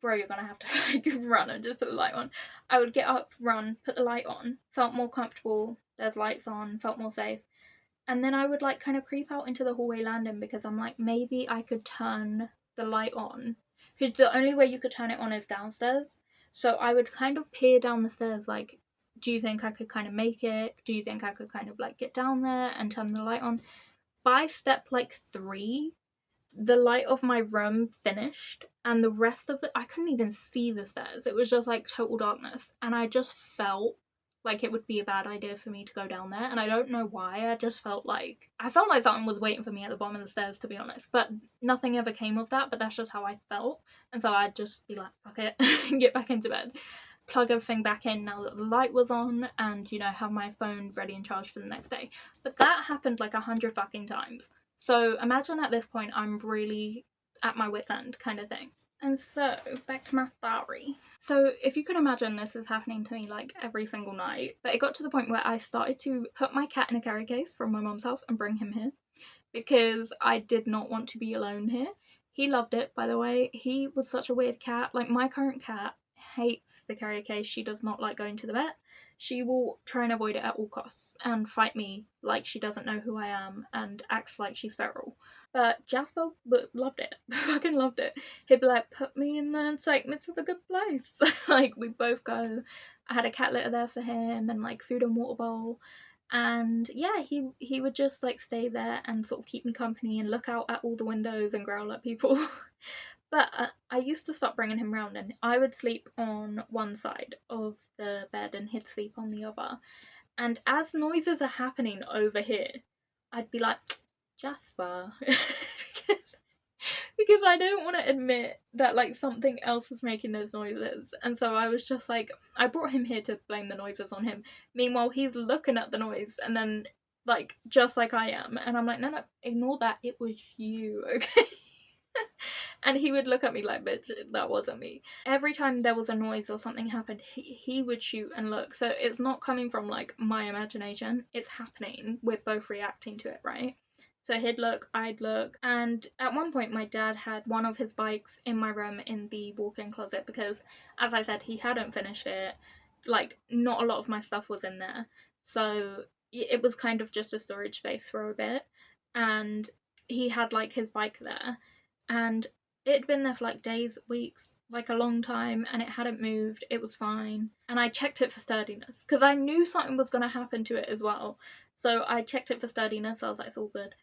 bro, you're gonna have to like run and just put the light on, I would get up, run, put the light on, felt more comfortable, there's lights on, felt more safe. And then I would like kind of creep out into the hallway landing because I'm like, maybe I could turn the light on. Because the only way you could turn it on is downstairs. So I would kind of peer down the stairs like, do you think I could kind of make it? Do you think I could kind of like get down there and turn the light on? By step like 3, the light of my room finished and the rest of I couldn't even see the stairs. It was just like total darkness. And I just felt like it would be a bad idea for me to go down there, and I don't know why. I felt like something was waiting for me at the bottom of the stairs, to be honest, but nothing ever came of that. But that's just how I felt, and so I'd just be like, fuck it, and get back into bed, plug everything back in now that the light was on, and have my phone ready and charged for the next day. But that happened like 100 fucking times. So imagine at this point I'm really at my wit's end kind of thing. And so, back to my story. So, if you can imagine, this is happening to me like every single night. But it got to the point where I started to put my cat in a carry case from my mum's house and bring him here. Because I did not want to be alone here. He loved it, by the way. He was such a weird cat. Like, my current cat hates the carry case. She does not like going to the vet. She will try and avoid it at all costs and fight me like she doesn't know who I am and acts like she's feral. But Jasper loved it. Fucking loved it. He'd be like, put me in there and take me to the good place. Like, we both go. I had a cat litter there for him and like food and water bowl. And yeah, he would just like stay there and sort of keep me company and look out at all the windows and growl at people. But I used to stop bringing him round, and I would sleep on one side of the bed and he'd sleep on the other. And as noises are happening over here, I'd be like, Jasper, because I don't want to admit that like something else was making those noises. And so I was just like, I brought him here to blame the noises on him. Meanwhile, he's looking at the noise and then like just like I am, and I'm like, no, ignore that, it was you, okay? And he would look at me like, bitch, that wasn't me. Every time there was a noise or something happened, he would shoot and look. So it's not coming from like my imagination, it's happening. We're both reacting to it, right? So he'd look, I'd look. And at one point my dad had one of his bikes in my room in the walk-in closet because, as I said, he hadn't finished it. Like, not a lot of my stuff was in there. So it was kind of just a storage space for a bit. And he had like his bike there. And it'd been there for like days, weeks, like a long time, and it hadn't moved. It was fine. And I checked it for sturdiness because I knew something was going to happen to it as well. So I checked it for sturdiness. I was like, it's all good.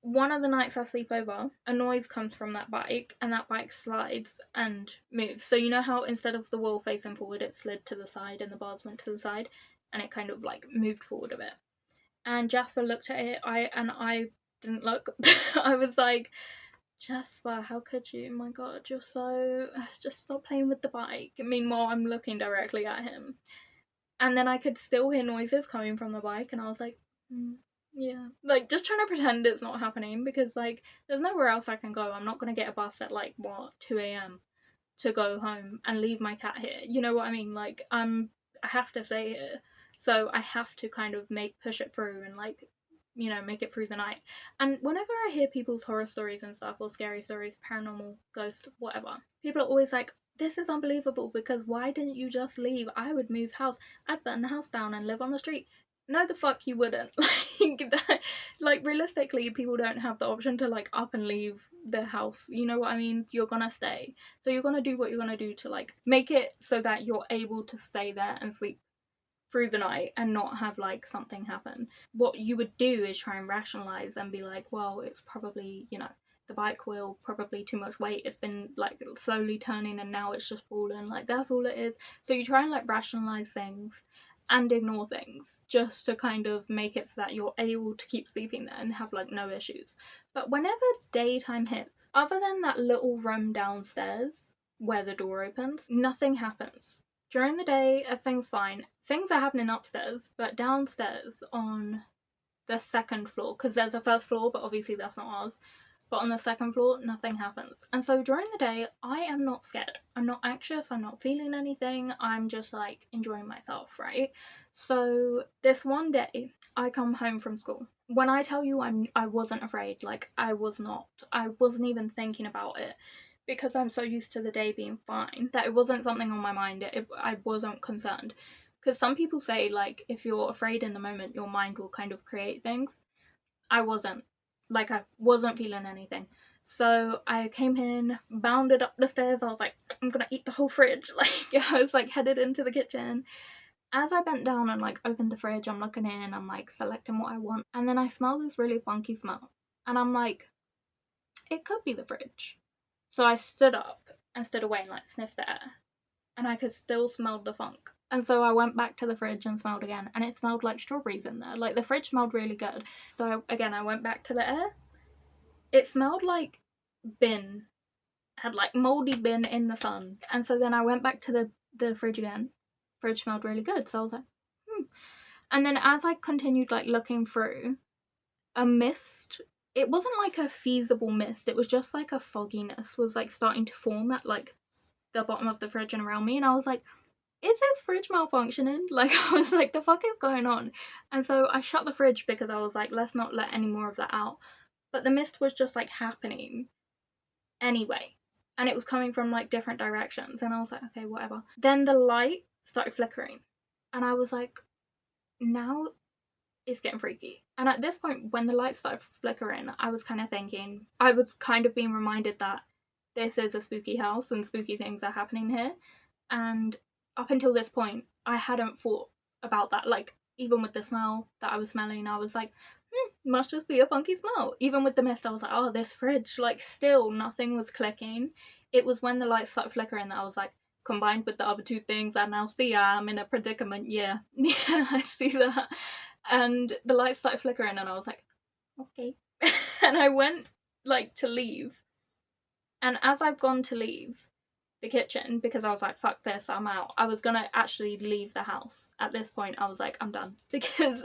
One of the nights I sleep over, a noise comes from that bike, and that bike slides and moves. So you know how instead of the wheel facing forward, it slid to the side and the bars went to the side, and it kind of like moved forward a bit. And Jasper looked at it, I didn't look. I was like, Jasper, how could you? Oh my god, you're so... Just stop playing with the bike. Meanwhile, I'm looking directly at him. And then I could still hear noises coming from the bike, and I was like, yeah. Like, just trying to pretend it's not happening, because, like, there's nowhere else I can go. I'm not going to get a bus at, like, 2 a.m. to go home and leave my cat here. You know what I mean? Like, I have to stay here. So I have to kind of push it through and, like, make it through the night. And whenever I hear people's horror stories and stuff, or scary stories, paranormal, ghost, whatever, people are always like, this is unbelievable, because why didn't you just leave? I would move house. I'd burn the house down and live on the street. No, the fuck you wouldn't. Like, realistically, people don't have the option to, like, up and leave their house. You know what I mean? You're gonna stay. So you're gonna do what you're gonna do to, like, make it so that you're able to stay there and sleep through the night and not have, like, something happen. What you would do is try and rationalize and be like, well, it's probably, you know, the bike wheel, probably too much weight. It's been, like, slowly turning and now it's just fallen. Like, that's all it is. So you try and, like, rationalize things and ignore things just to kind of make it so that you're able to keep sleeping there and have, like, no issues. But whenever daytime hits, other than that little room downstairs where the door opens, nothing happens. During the day, everything's fine. Things are happening upstairs, but downstairs on the second floor, because there's a first floor, but obviously that's not ours, but on the second floor, nothing happens. And so during the day, I am not scared. I'm not anxious. I'm not feeling anything. I'm just, like, enjoying myself, right? So this one day, I come home from school. When I tell you I wasn't afraid, like, I was not. I wasn't even thinking about it because I'm so used to the day being fine that it wasn't something on my mind. I wasn't concerned. Because some people say, like, if you're afraid in the moment, your mind will kind of create things. I wasn't. Like, I wasn't feeling anything. So I came in, bounded up the stairs. I was like, I'm gonna eat the whole fridge. Like, I was, like, headed into the kitchen. As I bent down and, like, opened the fridge, I'm looking in, I'm, like, selecting what I want. And then I smell this really funky smell. And I'm like, it could be the fridge. So I stood up and stood away and, like, sniffed the air. And I could still smell the funk. And so I went back to the fridge and smelled again, and it smelled like strawberries in there. Like, the fridge smelled really good. So again, I went back to the air. It smelled like bin. Had, like, mouldy bin in the sun. And so then I went back to the fridge again. Fridge smelled really good. So I was like, And then as I continued, like, looking through, a mist, it wasn't like a feasible mist. It was just like a fogginess was, like, starting to form at, like, the bottom of the fridge and around me. And I was like, is this fridge malfunctioning? Like, I was like, the fuck is going on? And so I shut the fridge because I was like, let's not let any more of that out. But the mist was just, like, happening anyway. And it was coming from, like, different directions. And I was like, okay, whatever. Then the light started flickering. And I was like, now it's getting freaky. And at this point, when the light started flickering, I was kind of thinking, I was kind of being reminded that this is a spooky house and spooky things are happening here. And up until this point, I hadn't thought about that. Like, even with the smell that I was smelling, I was like, must just be a funky smell. Even with the mist, I was like, oh, this fridge. Like, still, nothing was clicking. It was when the lights started flickering that I was like, combined with the other two things, I now see I'm in a predicament. Yeah, I see that. And the lights started flickering, and I was like, okay. And I went, like, to leave. And as I've gone to leave the kitchen, because I was like, fuck this, I'm out. I was gonna actually leave the house. At this point, I was like, I'm done. Because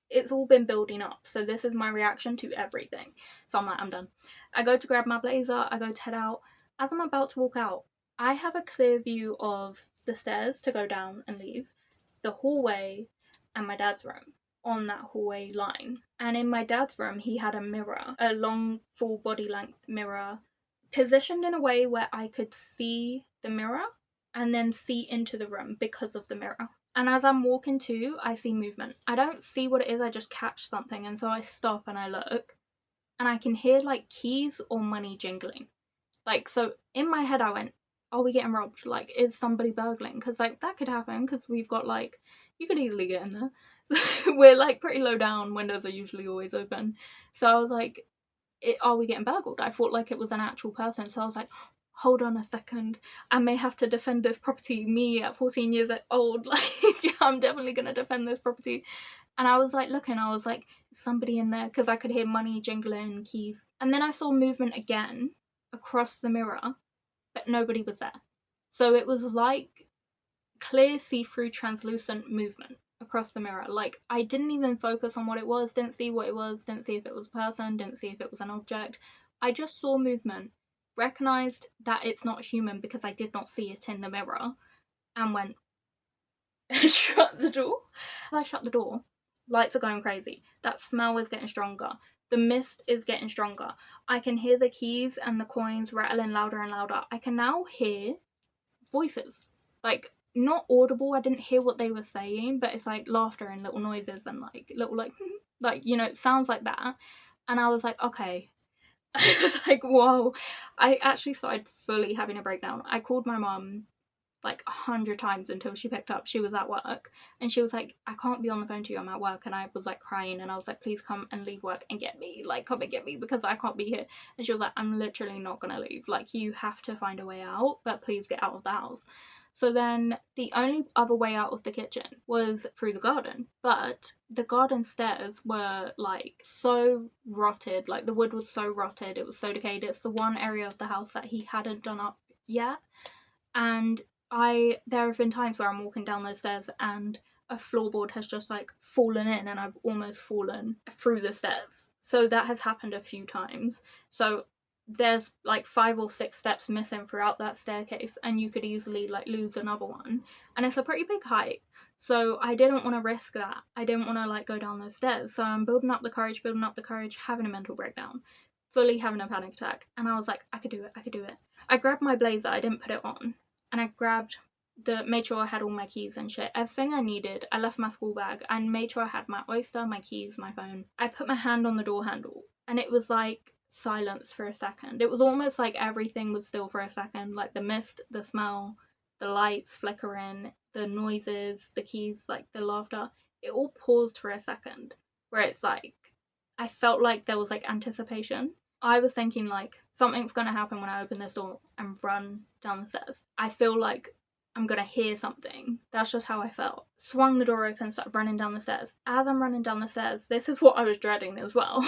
it's all been building up. So this is my reaction to everything. So I'm like, I'm done. I go to grab my blazer, I go to head out. As I'm about to walk out, I have a clear view of the stairs to go down and leave, the hallway, and my dad's room on that hallway line. And in my dad's room, he had a mirror, a long, full body length mirror, positioned in a way where I could see the mirror and then see into the room because of the mirror. And as I'm walking to, I see movement. I don't see what it is, I just catch something. And so I stop and I look, and I can hear, like, keys or money jingling. Like, so in my head I went, are we getting robbed? Like, is somebody burgling? Because, like, that could happen, because we've got, like, you could easily get in there. So we're, like, pretty low down, windows are usually always open. So I was like, are we getting burgled? I thought, like, it was an actual person. So I was like, hold on a second, I may have to defend this property. Me at 14 years old, like, I'm definitely gonna defend this property. And I was like looking, I was like, is somebody in there? Because I could hear money jingling, keys. And then I saw movement again across the mirror, but nobody was there. So it was like clear, see-through, translucent movement across the mirror. Like, I didn't even focus on what it was, didn't see what it was, didn't see if it was a person, didn't see if it was an object. I just saw movement, recognized that it's not human because I did not see it in the mirror, and went, shut the door. As I shut the door, lights are going crazy. That smell is getting stronger. The mist is getting stronger. I can hear the keys and the coins rattling louder and louder. I can now hear voices. Like, not audible. I didn't hear what they were saying, but it's like laughter and little noises and like little like like, you know, sounds like that. And I was like, okay. I was like, whoa. I actually started fully having a breakdown. I called my mum like 100 times until she picked up. She was at work and she was like, I can't be on the phone to you, I'm at work. And I was like crying and I was like, please come and leave work and get me, like come and get me because I can't be here. And she was like, I'm literally not gonna leave, like you have to find a way out, but please get out of the house. So then the only other way out of the kitchen was through the garden, but the garden stairs were like so rotted, like the wood was so rotted, it was so decayed. It's the one area of the house that he hadn't done up yet. And there have been times where I'm walking down those stairs and a floorboard has just like fallen in and I've almost fallen through the stairs. So that has happened a few times. So there's like 5 or 6 steps missing throughout that staircase and you could easily like lose another one. And it's a pretty big height. So I didn't want to risk that. I didn't want to like go down those stairs. So I'm building up the courage, having a mental breakdown, fully having a panic attack. And I was like, I could do it. I grabbed my blazer, I didn't put it on. And I made sure I had all my keys and shit. Everything I needed. I left my school bag and made sure I had my oyster, my keys, my phone. I put my hand on the door handle and it was like silence for a second. It was almost like everything was still for a second. Like the mist, the smell, the lights flickering, the noises, the keys, like the laughter. It all paused for a second where it's like, I felt like there was like anticipation. I was thinking like something's gonna happen when I open this door and run down the stairs. I feel like I'm gonna hear something. That's just how I felt. Swung the door open, started running down the stairs. As I'm running down the stairs, this is what I was dreading as well.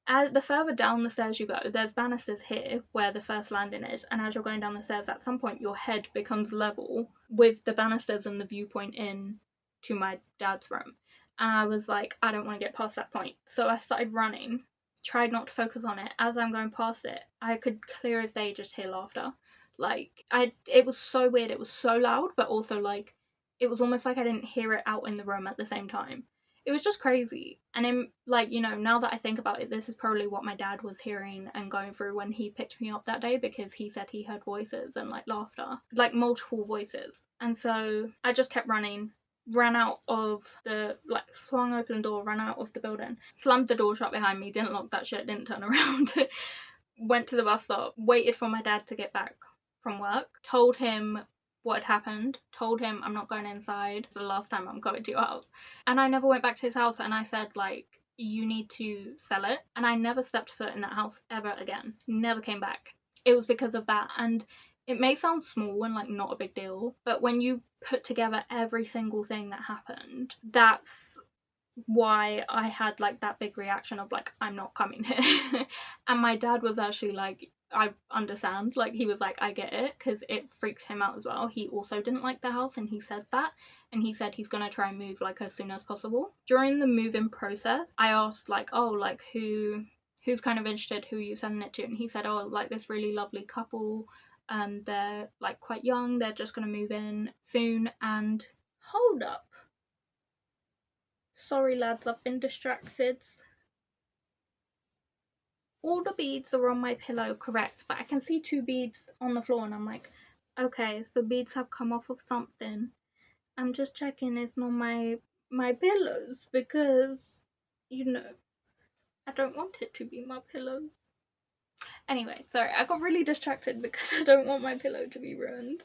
As the further down the stairs you go, there's banisters here where the first landing is, and as you're going down the stairs, at some point your head becomes level with the banisters and the viewpoint in to my dad's room. And I was like, I don't want to get past that point. So I started running. Tried not to focus on it. As I'm going past it, I could clear as day just hear laughter. Like, it was so weird. It was so loud, but also like, it was almost like I didn't hear it out in the room at the same time. It was just crazy. And in, like, you know, now that I think about it, this is probably what my dad was hearing and going through when he picked me up that day, because he said he heard voices and like laughter, like multiple voices. And so I just kept running. Ran out of the, like, swung open the door, ran out of the building, slammed the door shut behind me, didn't lock that shit, didn't turn around, went to the bus stop, waited for my dad to get back from work, told him what had happened, told him I'm not going inside, it's the last time I'm going to your house. And I never went back to his house, and I said, like, you need to sell it. And I never stepped foot in that house ever again. Never came back. It was because of that. And it may sound small and like not a big deal, but when you put together every single thing that happened, that's why I had like that big reaction of like, I'm not coming here. And my dad was actually like, I understand, like he was like, I get it, because it freaks him out as well. He also didn't like the house, and he said that, and he said he's gonna try and move like as soon as possible. During the move-in process, I asked like, oh, like who's kind of interested, who are you sending it to? And he said, oh, like this really lovely couple, they're like quite young, they're just gonna move in soon. And hold up, sorry lads, I've been distracted. All the beads are on my pillow, correct, but I can see 2 beads on the floor and I'm like, okay, so beads have come off of something. I'm just checking it's not my pillows, because, you know, I don't want it to be my pillows. Anyway, sorry, I got really distracted because I don't want my pillow to be ruined.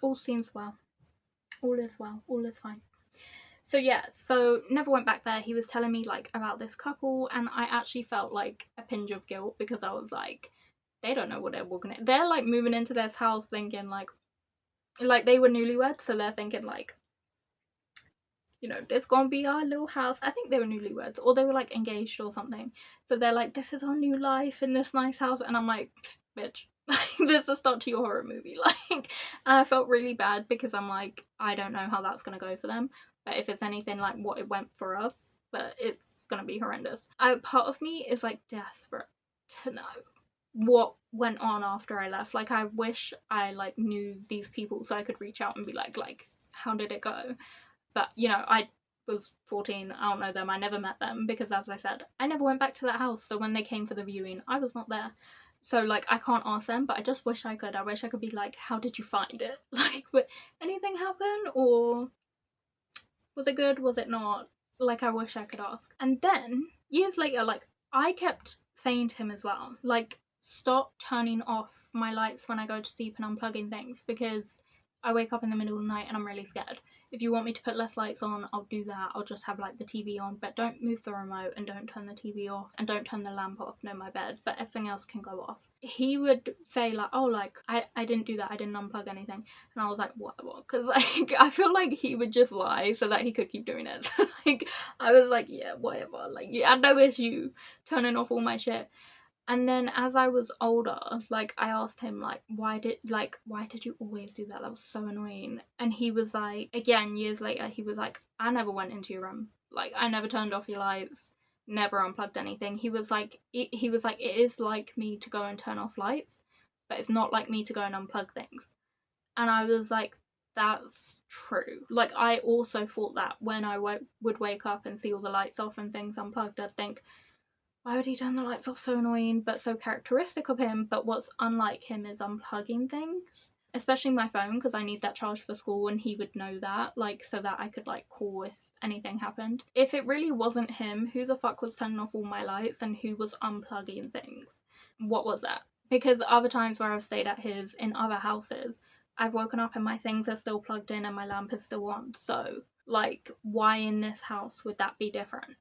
All seems well. All is well. All is fine. So yeah, so never went back there. He was telling me like about this couple, and I actually felt like a pinch of guilt, because I was like, they don't know what they're walking in. They're like moving into this house thinking like they were newlyweds, so they're thinking like, you know, this gonna be our little house. I think they were newlyweds, or they were like engaged or something. So they're like, this is our new life in this nice house, and I'm like, bitch, this is not to your horror movie. Like, and I felt really bad because I'm like, I don't know how that's gonna go for them. But if it's anything like what it went for us, but it's gonna be horrendous. Part of me is like desperate to know what went on after I left. Like, I wish I like knew these people so I could reach out and be like how did it go? But you know, I was 14, I don't know them, I never met them, because as I said, I never went back to that house. So when they came for the viewing, I was not there. So, like, I can't ask them, but I just wish I could. I wish I could be like, how did you find it? Like, would anything happen? Or was it good? Was it not? Like, I wish I could ask. And then, years later, like, I kept saying to him as well, like, stop turning off my lights when I go to sleep and unplugging things, because I wake up in the middle of the night and I'm really scared. If you want me to put less lights on, I'll do that. I'll just have, like, the TV on, but don't move the remote and don't turn the TV off and don't turn the lamp off. No, my bed, but everything else can go off. He would say, like, oh, like, I didn't do that. I didn't unplug anything. And I was like, what? Because, like, I feel like he would just lie so that he could keep doing it. So, like, I was like, yeah, whatever. Like, you had no issue turning off all my shit. And then as I was older, like, I asked him, like, why did you always do that? That was so annoying. And he was like, again, years later, he was like, I never went into your room. Like, I never turned off your lights, never unplugged anything. He was like, it is like me to go and turn off lights, but it's not like me to go and unplug things. And I was like, that's true. Like, I also thought that when I would wake up and see all the lights off and things unplugged, I'd think, why would he turn the lights off? So annoying, but so characteristic of him. But what's unlike him is unplugging things, especially my phone, because I need that charged for school, and he would know that, like, so that I could, like, call if anything happened. If it really wasn't him, who the fuck was turning off all my lights and who was unplugging things? What was that? Because other times where I've stayed at his in other houses, I've woken up and my things are still plugged in and my lamp is still on. So, like, why in this house would that be different?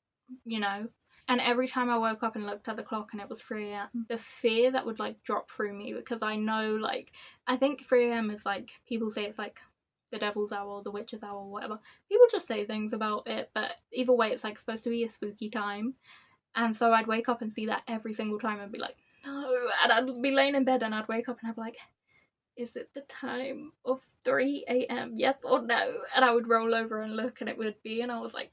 You know? And every time I woke up and looked at the clock and it was 3 a.m, the fear that would, like, drop through me, because I know, like, I think 3 a.m is, like, people say it's, like, the devil's hour, the witch's hour, whatever. People just say things about it, but either way, it's, like, supposed to be a spooky time. And so I'd wake up and see that every single time and be like, no. And I'd be laying in bed and I'd wake up and I'd be like, is it the time of 3 a.m, yes or no? And I would roll over and look and it would be, and I was like,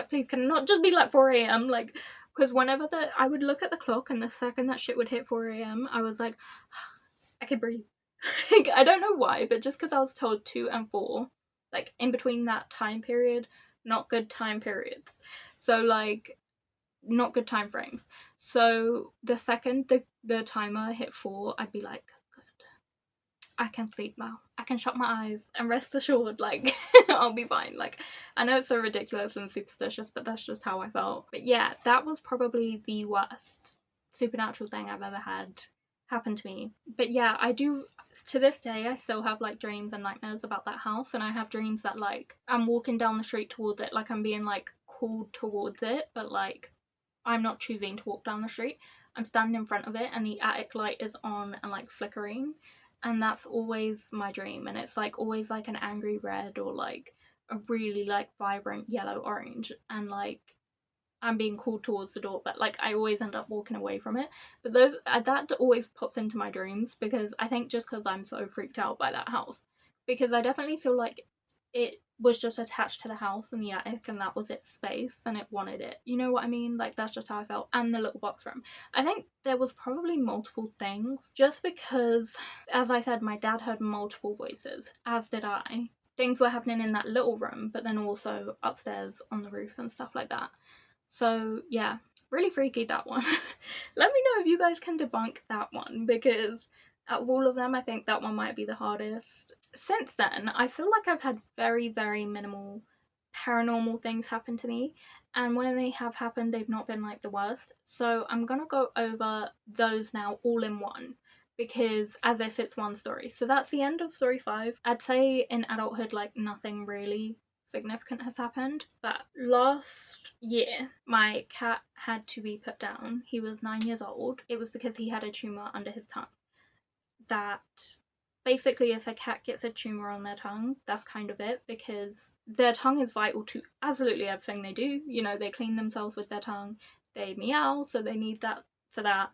please, can it not just be like 4 a.m? Like, because whenever I would look at the clock and the second that shit would hit 4 a.m, I was like, I could breathe. Like, I don't know why, but just because I was told 2 and 4, like, in between that time period, not good time periods. So, like, not good time frames. So the second the timer hit 4, I'd be like, I can sleep now. I can shut my eyes and rest assured, like, I'll be fine. Like, I know it's so ridiculous and superstitious, but that's just how I felt. But yeah, that was probably the worst supernatural thing I've ever had happen to me. But yeah, I do, to this day, I still have, like, dreams and nightmares about that house, and I have dreams that, like, I'm walking down the street towards it, like, I'm being, like, called towards it, but, like, I'm not choosing to walk down the street. I'm standing in front of it and the attic light is on and, like, flickering. And that's always my dream, and it's, like, always, like, an angry red or, like, a really, like, vibrant yellow orange, and, like, I'm being called towards the door, but, like, I always end up walking away from it. But that always pops into my dreams, because I think just because I'm so freaked out by that house, because I definitely feel like it was just attached to the house in the attic and that was its space and it wanted it. You know what I mean? Like, that's just how I felt. And the little box room. I think there was probably multiple things, just because, as I said, my dad heard multiple voices, as did I. Things were happening in that little room, but then also upstairs on the roof and stuff like that. So yeah, really freaky, that one. Let me know if you guys can debunk that one, because out of all of them, I think that one might be the hardest. Since then, I feel like I've had very, very minimal paranormal things happen to me, and when they have happened, they've not been, like, the worst. So I'm gonna go over those now all in one, because as if it's one story. So that's the end of story 5. I'd say in adulthood, like, nothing really significant has happened, but last year my cat had to be put down. He was 9 years old. It was because he had a tumour under his tongue. That basically, if a cat gets a tumour on their tongue, that's kind of it, because their tongue is vital to absolutely everything they do. You know, they clean themselves with their tongue, they meow, so they need that for that.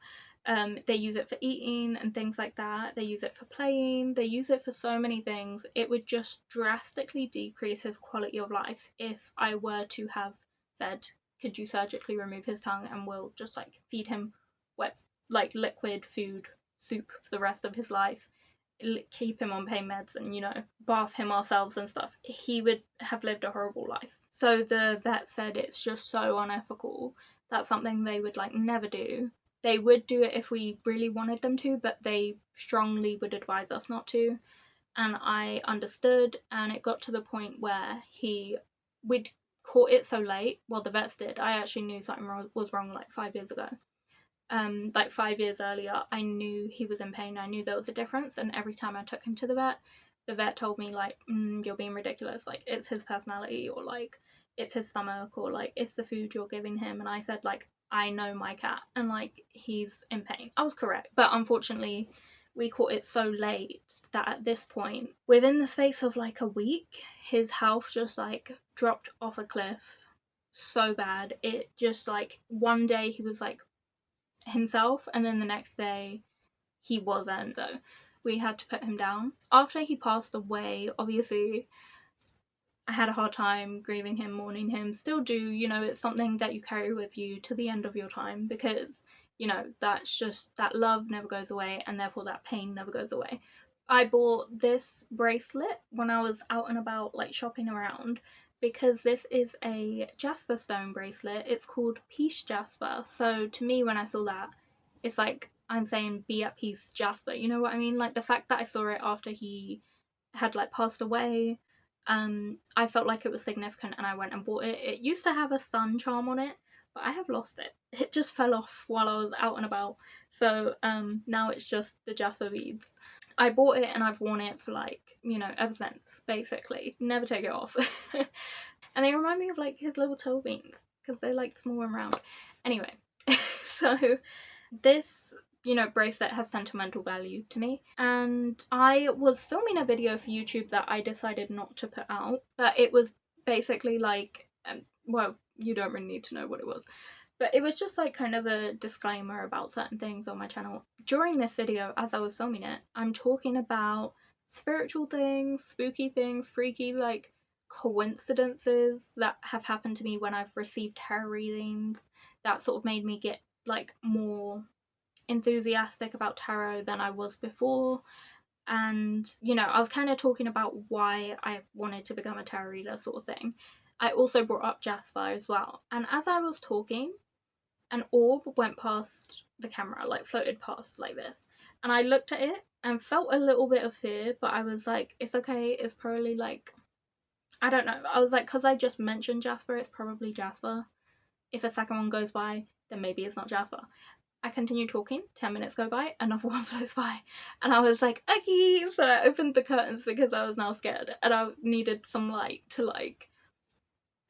They use it for eating and things like that. They use it for playing. They use it for so many things. It would just drastically decrease his quality of life if I were to have said, could you surgically remove his tongue and we'll just, like, feed him wet, like, liquid food, soup for the rest of his life, keep him on pain meds and, you know, bath him ourselves and stuff. He would have lived a horrible life. So the vet said it's just so unethical. That's something they would, like, never do, They would do it if we really wanted them to, but they strongly would advise us not to. And I understood, and it got to the point where we'd caught it so late. Well, the vets did. I actually knew something was wrong like 5 years ago. Like 5 years earlier, I knew he was in pain. I knew there was a difference, and every time I took him to the vet told me like, you're being ridiculous. Like, it's his personality, or like it's his stomach, or like it's the food you're giving him. And I said, like, I know my cat, and like he's in pain. I was correct, but unfortunately, we caught it so late that at this point, within the space of like a week, his health just like dropped off a cliff so bad. It just like, one day he was like himself, and then the next day he wasn't. So we had to put him down. After he passed away, obviously I had a hard time grieving him, mourning him. Still do, you know, it's something that you carry with you to the end of your time, because, you know, that's just, that love never goes away, and therefore that pain never goes away. I bought this bracelet when I was out and about, like shopping around, because this is a jasper stone bracelet. It's called Peace Jasper. So to me, when I saw that, it's like I'm saying, be at peace, Jasper. You know what I mean? Like, the fact that I saw it after he had like passed away, I felt like it was significant, and I went and bought it. It used to have a sun charm on it, but I have lost it. It just fell off while I was out and about. So now it's just the jasper beads. I bought it and I've worn it for like, you know, ever since, basically. Never take it off. And they remind me of like his little toe beans, because they're like small and round. Anyway, so this, you know, bracelet has sentimental value to me, and I was filming a video for YouTube that I decided not to put out, but it was basically like, well, you don't really need to know what it was, but it was just like kind of a disclaimer about certain things on my channel. During this video, as I was filming it, I'm talking about spiritual things, spooky things, freaky like coincidences that have happened to me when I've received tarot readings, that sort of made me get like more enthusiastic about tarot than I was before. And, you know, I was kind of talking about why I wanted to become a tarot reader, sort of thing. I also brought up Jasper as well, and as I was talking, an orb went past the camera, like floated past like this, and I looked at it and felt a little bit of fear, but I was like, it's okay, it's probably like, I don't know, I was like, because I just mentioned Jasper, it's probably Jasper. If a second one goes by, then maybe it's not Jasper. I continue talking, 10 minutes go by, another one flows by, and I was like, okay, so I opened the curtains because I was now scared, and I needed some light to like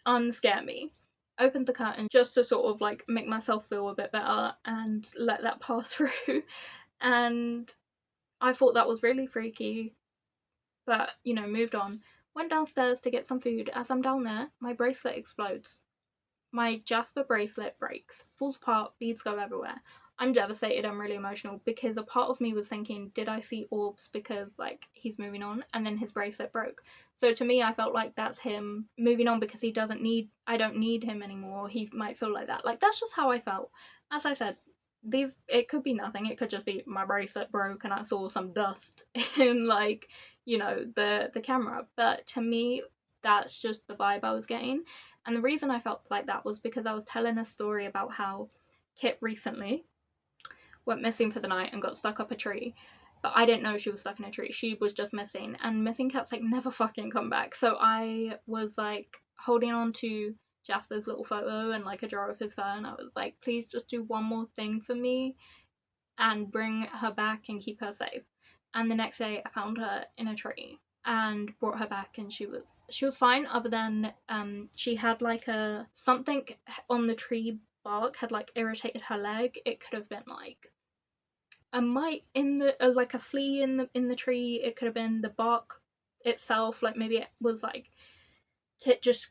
unscare me. Opened the curtain just to sort of like make myself feel a bit better and let that pass through, and I thought that was really freaky, but, you know, moved on. Went downstairs to get some food. As I'm down there, my bracelet explodes. My Jasper bracelet breaks, falls apart, beads go everywhere. I'm devastated, I'm really emotional, because a part of me was thinking, did I see orbs because like he's moving on, and then his bracelet broke. So to me, I felt like that's him moving on because I don't need him anymore. He might feel like that. Like, that's just how I felt. As I said, it could be nothing. It could just be my bracelet broke and I saw some dust in like, you know, the camera. But to me, that's just the vibe I was getting. And the reason I felt like that was because I was telling a story about how Kit recently went missing for the night and got stuck up a tree. But I didn't know she was stuck in a tree. She was just missing. And missing cats like never fucking come back. So I was like holding on to Jasper's little photo and like a jar of his fur. And I was like, please just do one more thing for me and bring her back and keep her safe. And the next day I found her in a tree and brought her back, and she was fine, other than she had like something on the tree bark had like irritated her leg. It could have been like a mite in the like a flea in the tree. It could have been the bark itself, like maybe it was like Kit just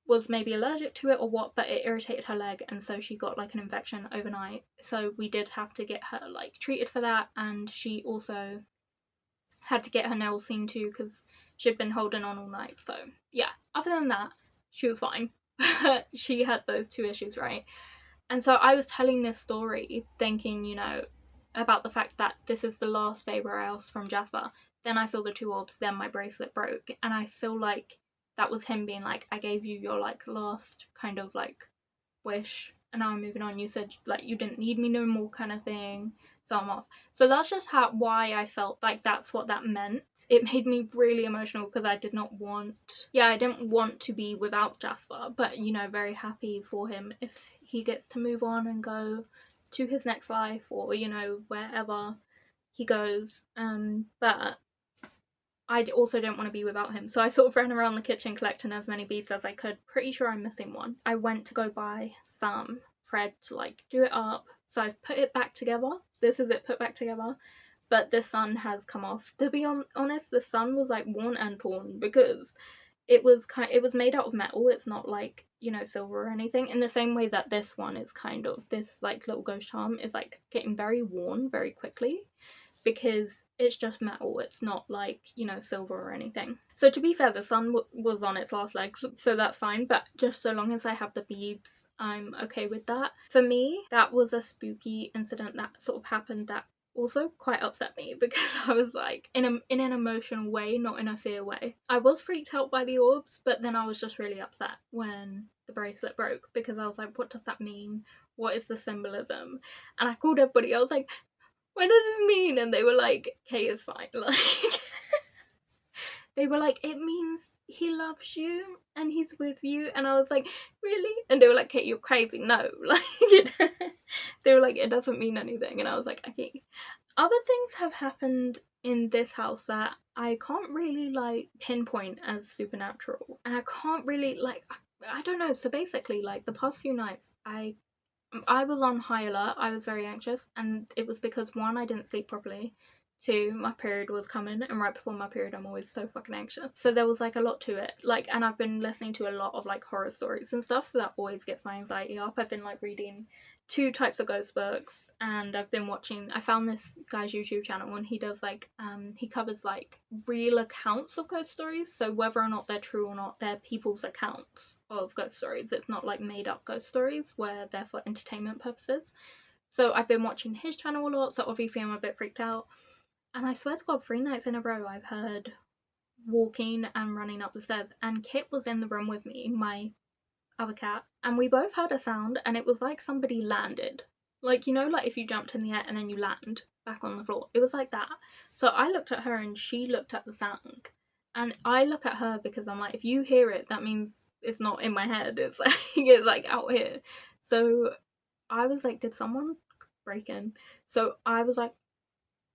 was maybe allergic to it or what, but it irritated her leg, and so she got like an infection overnight. So we did have to get her like treated for that, and she also had to get her nails seen too because she'd been holding on all night. So yeah, other than that, she was fine. She had those two issues, right? And so I was telling this story thinking, you know, about the fact that this is the last favour I asked from Jasper. Then I saw the two orbs, then my bracelet broke, and I feel like that was him being like, I gave you your like last kind of like wish, and now I'm moving on. You said, like, you didn't need me no more kind of thing, so I'm off. So that's just why I felt like that's what that meant. It made me really emotional because I didn't want to be without Jasper, but, you know, very happy for him if he gets to move on and go to his next life, or, you know, wherever he goes. But I also don't want to be without him. So I sort of ran around the kitchen collecting as many beads as I could. Pretty sure I'm missing one. I went to go buy some thread to, like, do it up. So I've put it back together. This is it put back together. But the sun has come off. To be honest, the sun was, like, worn and torn because it was made out of metal. It's not, like, you know, silver or anything. In the same way that this one is kind of, this, like, little ghost charm is, like, getting very worn very quickly, because it's just metal. It's not, like, you know, silver or anything. So to be fair, the sun was on its last legs, so that's fine, but just so long as I have the beads, I'm okay with that. For me, that was a spooky incident that sort of happened that also quite upset me, because I was, like, in an emotional way, not in a fear way. I was freaked out by the orbs, but then I was just really upset when the bracelet broke, because I was like, what does that mean? What is the symbolism? And I called everybody. I was like, what does it mean? And they were like, Kate, it's fine. Like, they were like, it means he loves you and he's with you. And I was like, really? And they were like, Kate, you're crazy. No. Like, they were like, it doesn't mean anything. And I was like, okay. Other things have happened in this house that I can't really, like, pinpoint as supernatural. And I can't really, like, I don't know. So basically, like, the past few nights, I was on high alert. I was very anxious, and it was because, one, I didn't sleep properly. 2, my period was coming, and right before my period I'm always so fucking anxious. So there was, like, a lot to it. Like, and I've been listening to a lot of, like, horror stories and stuff, so that always gets my anxiety up. I've been, like, reading 2 types of ghost books, and I've been watching, I found this guy's YouTube channel, and he does, like, he covers, like, real accounts of ghost stories. So whether or not they're true or not, they're people's accounts of ghost stories. It's not, like, made up ghost stories where they're for entertainment purposes. So I've been watching his channel a lot, so obviously I'm a bit freaked out. And I swear to God, 3 nights in a row I've heard walking and running up the stairs. And Kit was in the room with me, my other cat, and we both heard a sound, and it was like somebody landed. Like, you know, like if you jumped in the air and then you land back on the floor. It was like that. So I looked at her and she looked at the sound. And I look at her because I'm like, if you hear it, that means it's not in my head. It's like, it's like out here. So I was like, did someone break in? So I was like,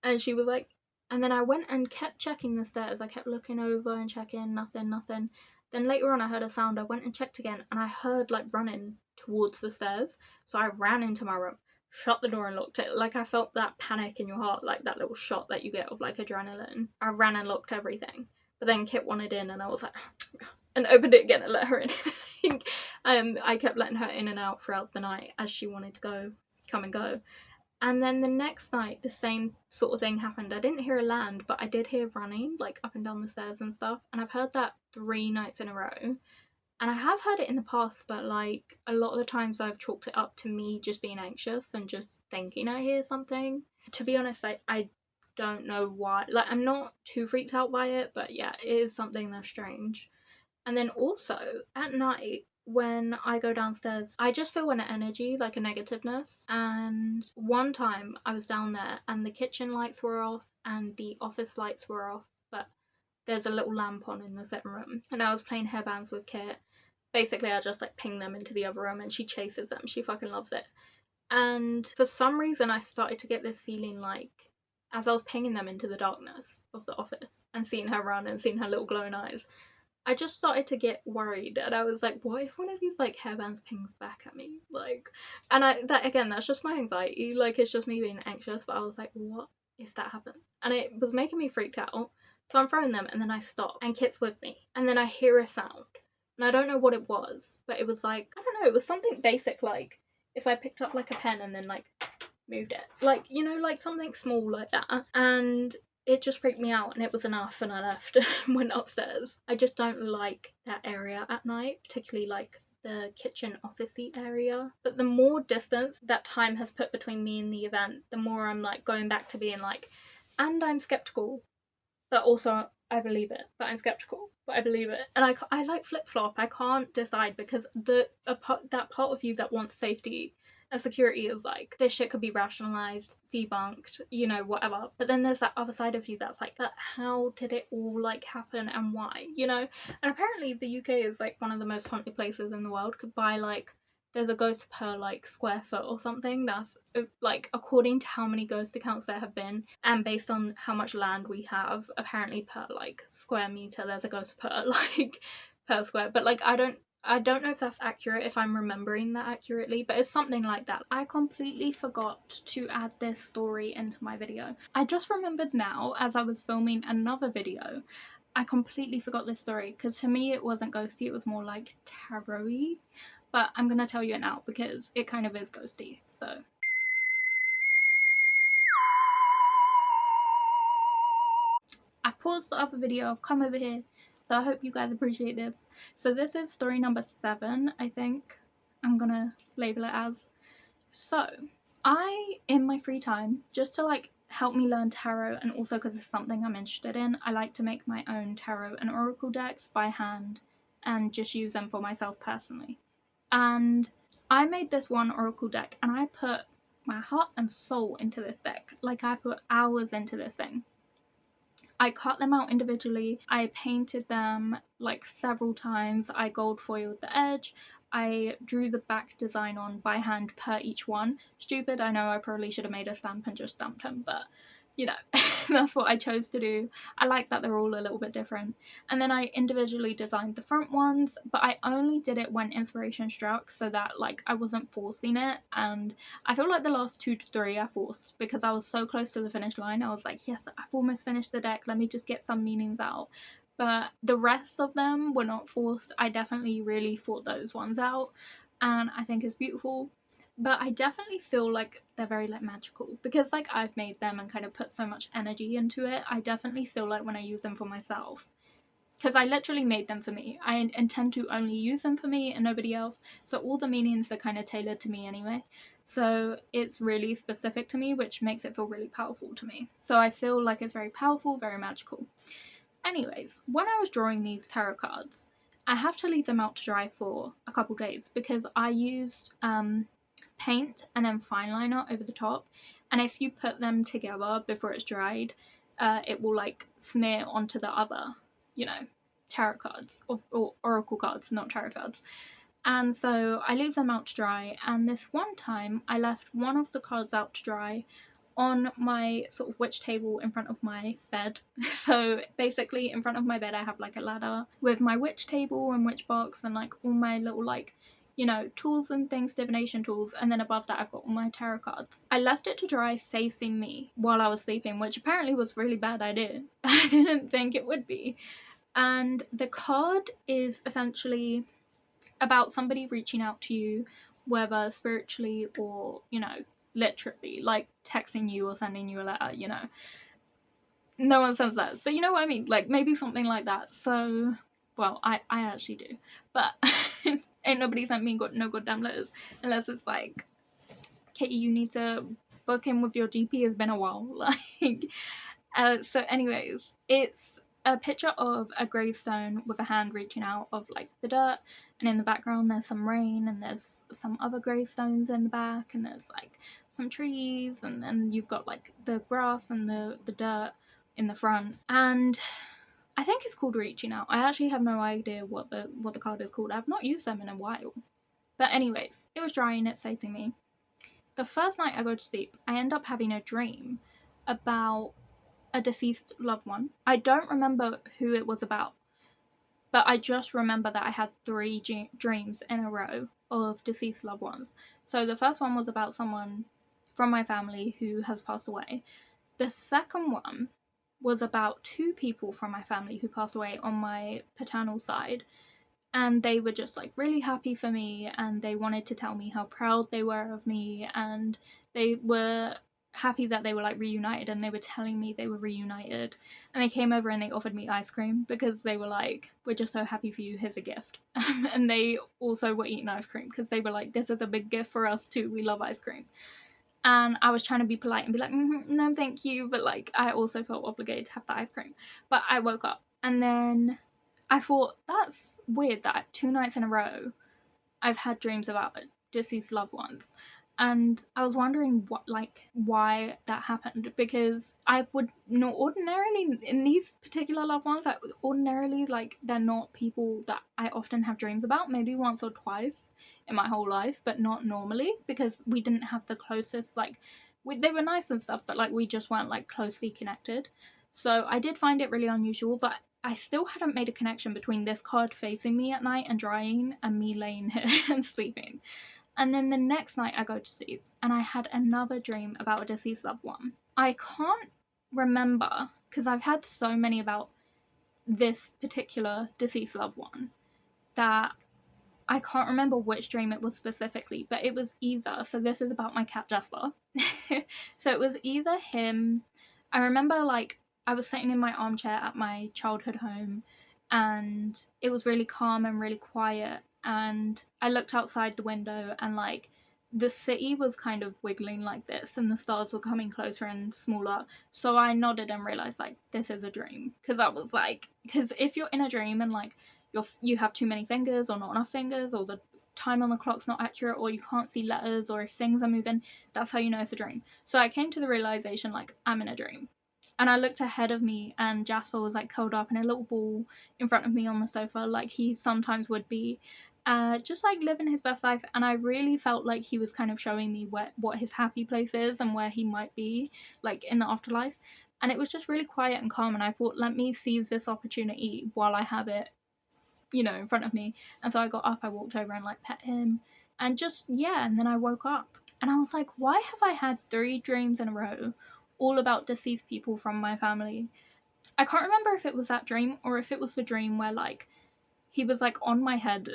and she was like, and then I went and kept checking the stairs. I kept looking over and checking, nothing. Then later on I heard a sound. I went and checked again, and I heard, like, running towards the stairs. So I ran into my room, shut the door and locked it. Like, I felt that panic in your heart, like that little shot that you get of, like, adrenaline. I ran and locked everything. But then Kit wanted in, and I was like, and opened it again and let her in. I kept letting her in and out throughout the night as she wanted to come and go. And then the next night, the same sort of thing happened. I didn't hear a land, but I did hear running, like, up and down the stairs and stuff. And I've heard that 3 nights in a row. And I have heard it in the past, but, like, a lot of the times I've chalked it up to me just being anxious and just thinking I hear something. To be honest, I don't know why. Like, I'm not too freaked out by it, but yeah, it is something that's strange. And then also, at night, when I go downstairs, I just feel an energy, like a negativeness. And one time I was down there and the kitchen lights were off and the office lights were off, but there's a little lamp on in the sitting room. And I was playing hairbands with Kit. Basically, I just, like, ping them into the other room and she chases them. She fucking loves it. And for some reason, I started to get this feeling, like, as I was pinging them into the darkness of the office and seeing her run and seeing her little glowing eyes, I just started to get worried, and I was like, what if one of these, like, hairbands pings back at me? Like, and that's just my anxiety. Like, it's just me being anxious, but I was like, what if that happens? And it was making me freaked out. So I'm throwing them, and then I stop, and Kit's with me, and then I hear a sound, and I don't know what it was, but it was like, I don't know, it was something basic, like, if I picked up, like, a pen and then, like, moved it. Like, you know, like, something small like that. And it just freaked me out, and it was enough, and I left and went upstairs. I just don't like that area at night, particularly, like, the kitchen office-y area. But the more distance that time has put between me and the event, the more I'm, like, going back to being like, and I'm skeptical, but also I believe it, but I'm skeptical, but I believe it. And I like flip-flop. I can't decide, because that part of you that wants safety and security is like, this shit could be rationalized, debunked, you know, whatever. But then there's that other side of you that's like, but how did it all like happen and why, you know? And apparently the UK is like one of the most haunted places in the world. Could buy like, there's a ghost per like square foot or something. That's like, according to how many ghost accounts there have been, and based on how much land we have, apparently per like square meter there's a ghost per like per square. But like, I don't know if that's accurate, if I'm remembering that accurately, but it's something like that. I completely forgot to add this story into my video. I just remembered now as I was filming another video. I completely forgot this story, because to me it wasn't ghosty, it was more like tarot-y. But I'm gonna tell you it now because it kind of is ghosty, so. I paused the other video, I've come over here, so I hope you guys appreciate this. So this is story number 7, I think I'm gonna label it as. So, I, in my free time, just to like help me learn tarot, and also because it's something I'm interested in, I like to make my own tarot and oracle decks by hand and just use them for myself personally. And I made this one oracle deck, and I put my heart and soul into this deck. Like, I put hours into this thing. I cut them out individually, I painted them like several times, I gold foiled the edge, I drew the back design on by hand per each one. Stupid, I know, I probably should have made a stamp and just stamped them, but you know, that's what I chose to do. I like that they're all a little bit different. And then I individually designed the front ones, but I only did it when inspiration struck, so that like I wasn't forcing it. And I feel like the last 2 to 3 I forced, because I was so close to the finish line. I was like, yes, I've almost finished the deck, let me just get some meanings out. But the rest of them were not forced. I definitely really thought those ones out, and I think it's beautiful. But I definitely feel like they're very like magical, because like I've made them and kind of put so much energy into it. I definitely feel like when I use them for myself, because I literally made them for me, I intend to only use them for me and nobody else, so all the meanings are kind of tailored to me anyway, so it's really specific to me, which makes it feel really powerful to me. So I feel like it's very powerful, very magical. Anyways, when I was drawing these tarot cards, I have to leave them out to dry for a couple days, because I used paint and then fine liner over the top, and if you put them together before it's dried, it will like smear onto the other, you know, tarot cards, or oracle cards, not tarot cards. And so I leave them out to dry, and this one time I left one of the cards out to dry on my sort of witch table in front of my bed. So basically in front of my bed I have like a ladder with my witch table and witch box and like all my little like, you know, tools and things, divination tools, and then above that I've got all my tarot cards. I left it to dry facing me while I was sleeping, which apparently was a really bad idea. I didn't think it would be. And the card is essentially about somebody reaching out to you, whether spiritually or, you know, literally, like texting you or sending you a letter, you know. No one says that, but you know what I mean, like maybe something like that. So, well, I actually do, but ain't nobody sent me no goddamn letters, unless it's like, Katie, you need to book in with your GP, it's been a while, like. So anyways, it's a picture of a gravestone with a hand reaching out of like the dirt, and in the background there's some rain, and there's some other gravestones in the back, and there's like some trees, and then you've got like the grass and the dirt in the front. And I think it's called reaching out. I actually have no idea what the card is called. I've not used them in a while. But anyways, it was dry and it's facing me. The first night I go to sleep, I end up having a dream about a deceased loved one. I don't remember who it was about, but I just remember that I had 3 dreams in a row of deceased loved ones. So the first one was about someone from my family who has passed away. The second one was about 2 people from my family who passed away on my paternal side, and they were just like really happy for me, and they wanted to tell me how proud they were of me, and they were happy that they were like reunited, and they were telling me they were reunited, and they came over and they offered me ice cream because they were like, we're just so happy for you, here's a gift. And they also were eating ice cream because they were like, this is a big gift for us too, we love ice cream. And I was trying to be polite and be like, no, thank you. But like, I also felt obligated to have the ice cream. But I woke up and then I thought, that's weird that 2 nights in a row I've had dreams about deceased loved ones. And I was wondering why that happened, because I would not ordinarily, in these particular loved ones, like ordinarily, like, they're not people that I often have dreams about, maybe once or twice in my whole life, but not normally, because we didn't have the closest, like, they were nice and stuff, but like we just weren't like closely connected. So I did find it really unusual, but I still hadn't made a connection between this card facing me at night and drying and me laying here and sleeping. And then the next night I go to sleep and I had another dream about a deceased loved one. I can't remember, because I've had so many about this particular deceased loved one, that I can't remember which dream it was specifically, but it was either, so this is about my cat Jasper. So it was either him, I remember like I was sitting in my armchair at my childhood home and it was really calm and really quiet, and I looked outside the window and like the city was kind of wiggling like this and the stars were coming closer and smaller. So I nodded and realized like this is a dream, because I was like, because if you're in a dream and like you have too many fingers or not enough fingers, or the time on the clock's not accurate, or you can't see letters, or if things are moving, that's how you know it's a dream. So I came to the realization like I'm in a dream. And I looked ahead of me and Jasper was like curled up in a little ball in front of me on the sofa, like he sometimes would be, just like living his best life. And I really felt like he was kind of showing me what his happy place is and where he might be like in the afterlife. And it was just really quiet and calm, and I thought, let me seize this opportunity while I have it, you know, in front of me. And so I got up, I walked over and like pet him, and just, yeah, and then I woke up and I was like, why have I had 3 dreams in a row all about deceased people from my family? I can't remember if it was that dream or if it was the dream where like he was like on my head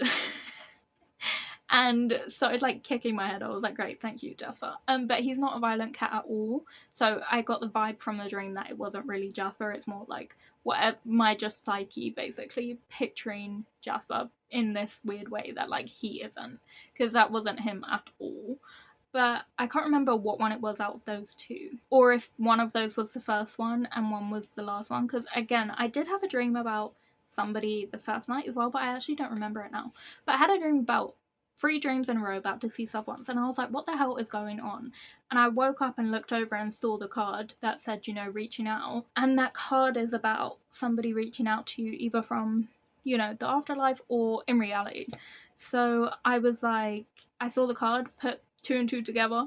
and started like kicking my head. I was like, great, thank you, Jasper. But he's not a violent cat at all, so I got the vibe from the dream that it wasn't really Jasper. It's more like whatever, my just psyche basically picturing Jasper in this weird way that like he isn't, because that wasn't him at all. But I can't remember what one it was out of those 2, or if one of those was the first one and one was the last one, because again, I did have a dream about somebody the first night as well, but I actually don't remember it now. But I had a dream about 3 dreams in a row about deceased loved ones, and I was like, what the hell is going on? And I woke up and looked over and saw the card that said, you know, reaching out, and that card is about somebody reaching out to you either from, you know, the afterlife or in reality. So I was like, I saw the card, put 2 and 2 together,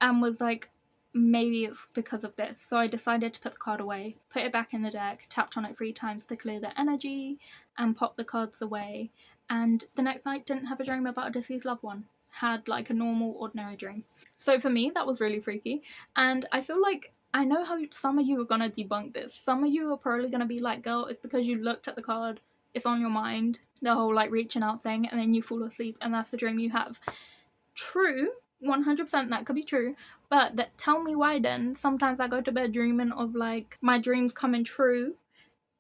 and was like, maybe it's because of this. So I decided to put the card away, put it back in the deck, tapped on it 3 times to clear the energy, and popped the cards away. And the next night didn't have a dream about a deceased loved one. Had like a normal, ordinary dream. So for me, that was really freaky. And I feel like, I know how some of you are gonna debunk this. Some of you are probably gonna be like, girl, it's because you looked at the card, it's on your mind, the whole like reaching out thing, and then you fall asleep and that's the dream you have. True, 100% that could be true, but tell me why then sometimes I go to bed dreaming of like my dreams coming true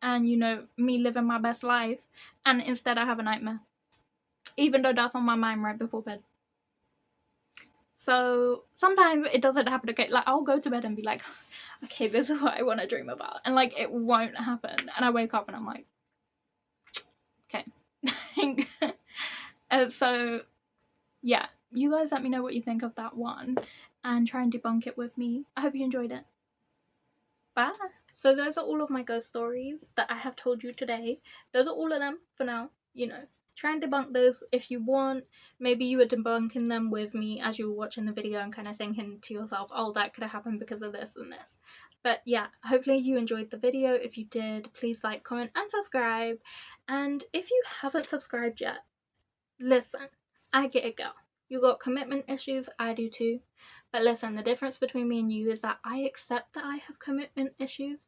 and, you know, me living my best life, and instead I have a nightmare, even though that's on my mind right before bed. So sometimes it doesn't happen. Okay, like I'll go to bed and be like, okay, this is what I want to dream about, and like it won't happen, and I wake up and I'm like, okay. So yeah, you guys let me know what you think of that one and try and debunk it with me. I hope you enjoyed it. Bye. So those are all of my ghost stories that I have told you today. Those are all of them for now, you know. Try and debunk those if you want. Maybe you were debunking them with me as you were watching the video and kind of thinking to yourself, oh, that could have happened because of this and this. But yeah, hopefully you enjoyed the video. If you did, please like, comment and subscribe. And if you haven't subscribed yet, listen, I get it, girl. You got commitment issues, I do too. But listen, the difference between me and you is that I accept that I have commitment issues.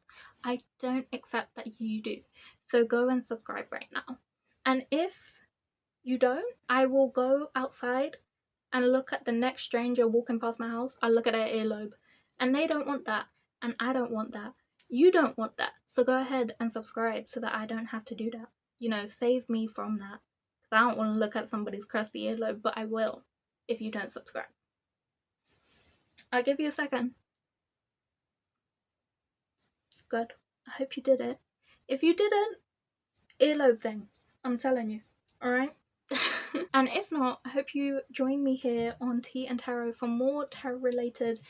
I don't accept that you do. So go and subscribe right now. And if you don't, I will go outside and look at the next stranger walking past my house. I look at their earlobe. And they don't want that. And I don't want that. You don't want that. So go ahead and subscribe so that I don't have to do that. You know, save me from that. Because I don't want to look at somebody's crusty earlobe, but I will if you don't subscribe. I'll give you a second. Good. I hope you did it. If you didn't, earlobe thing. I'm telling you. Alright? And if not, I hope you join me here on Tìandtarot for more tarot related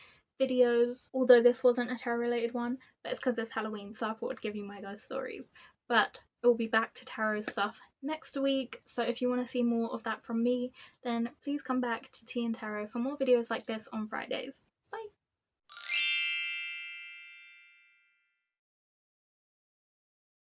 videos. Although this wasn't a tarot related one, but it's because it's Halloween, so I thought I'd give you my ghost stories. But we'll be back to tarot stuff next week, so if you want to see more of that from me, then please come back to Tìandtarot for more videos like this on Fridays.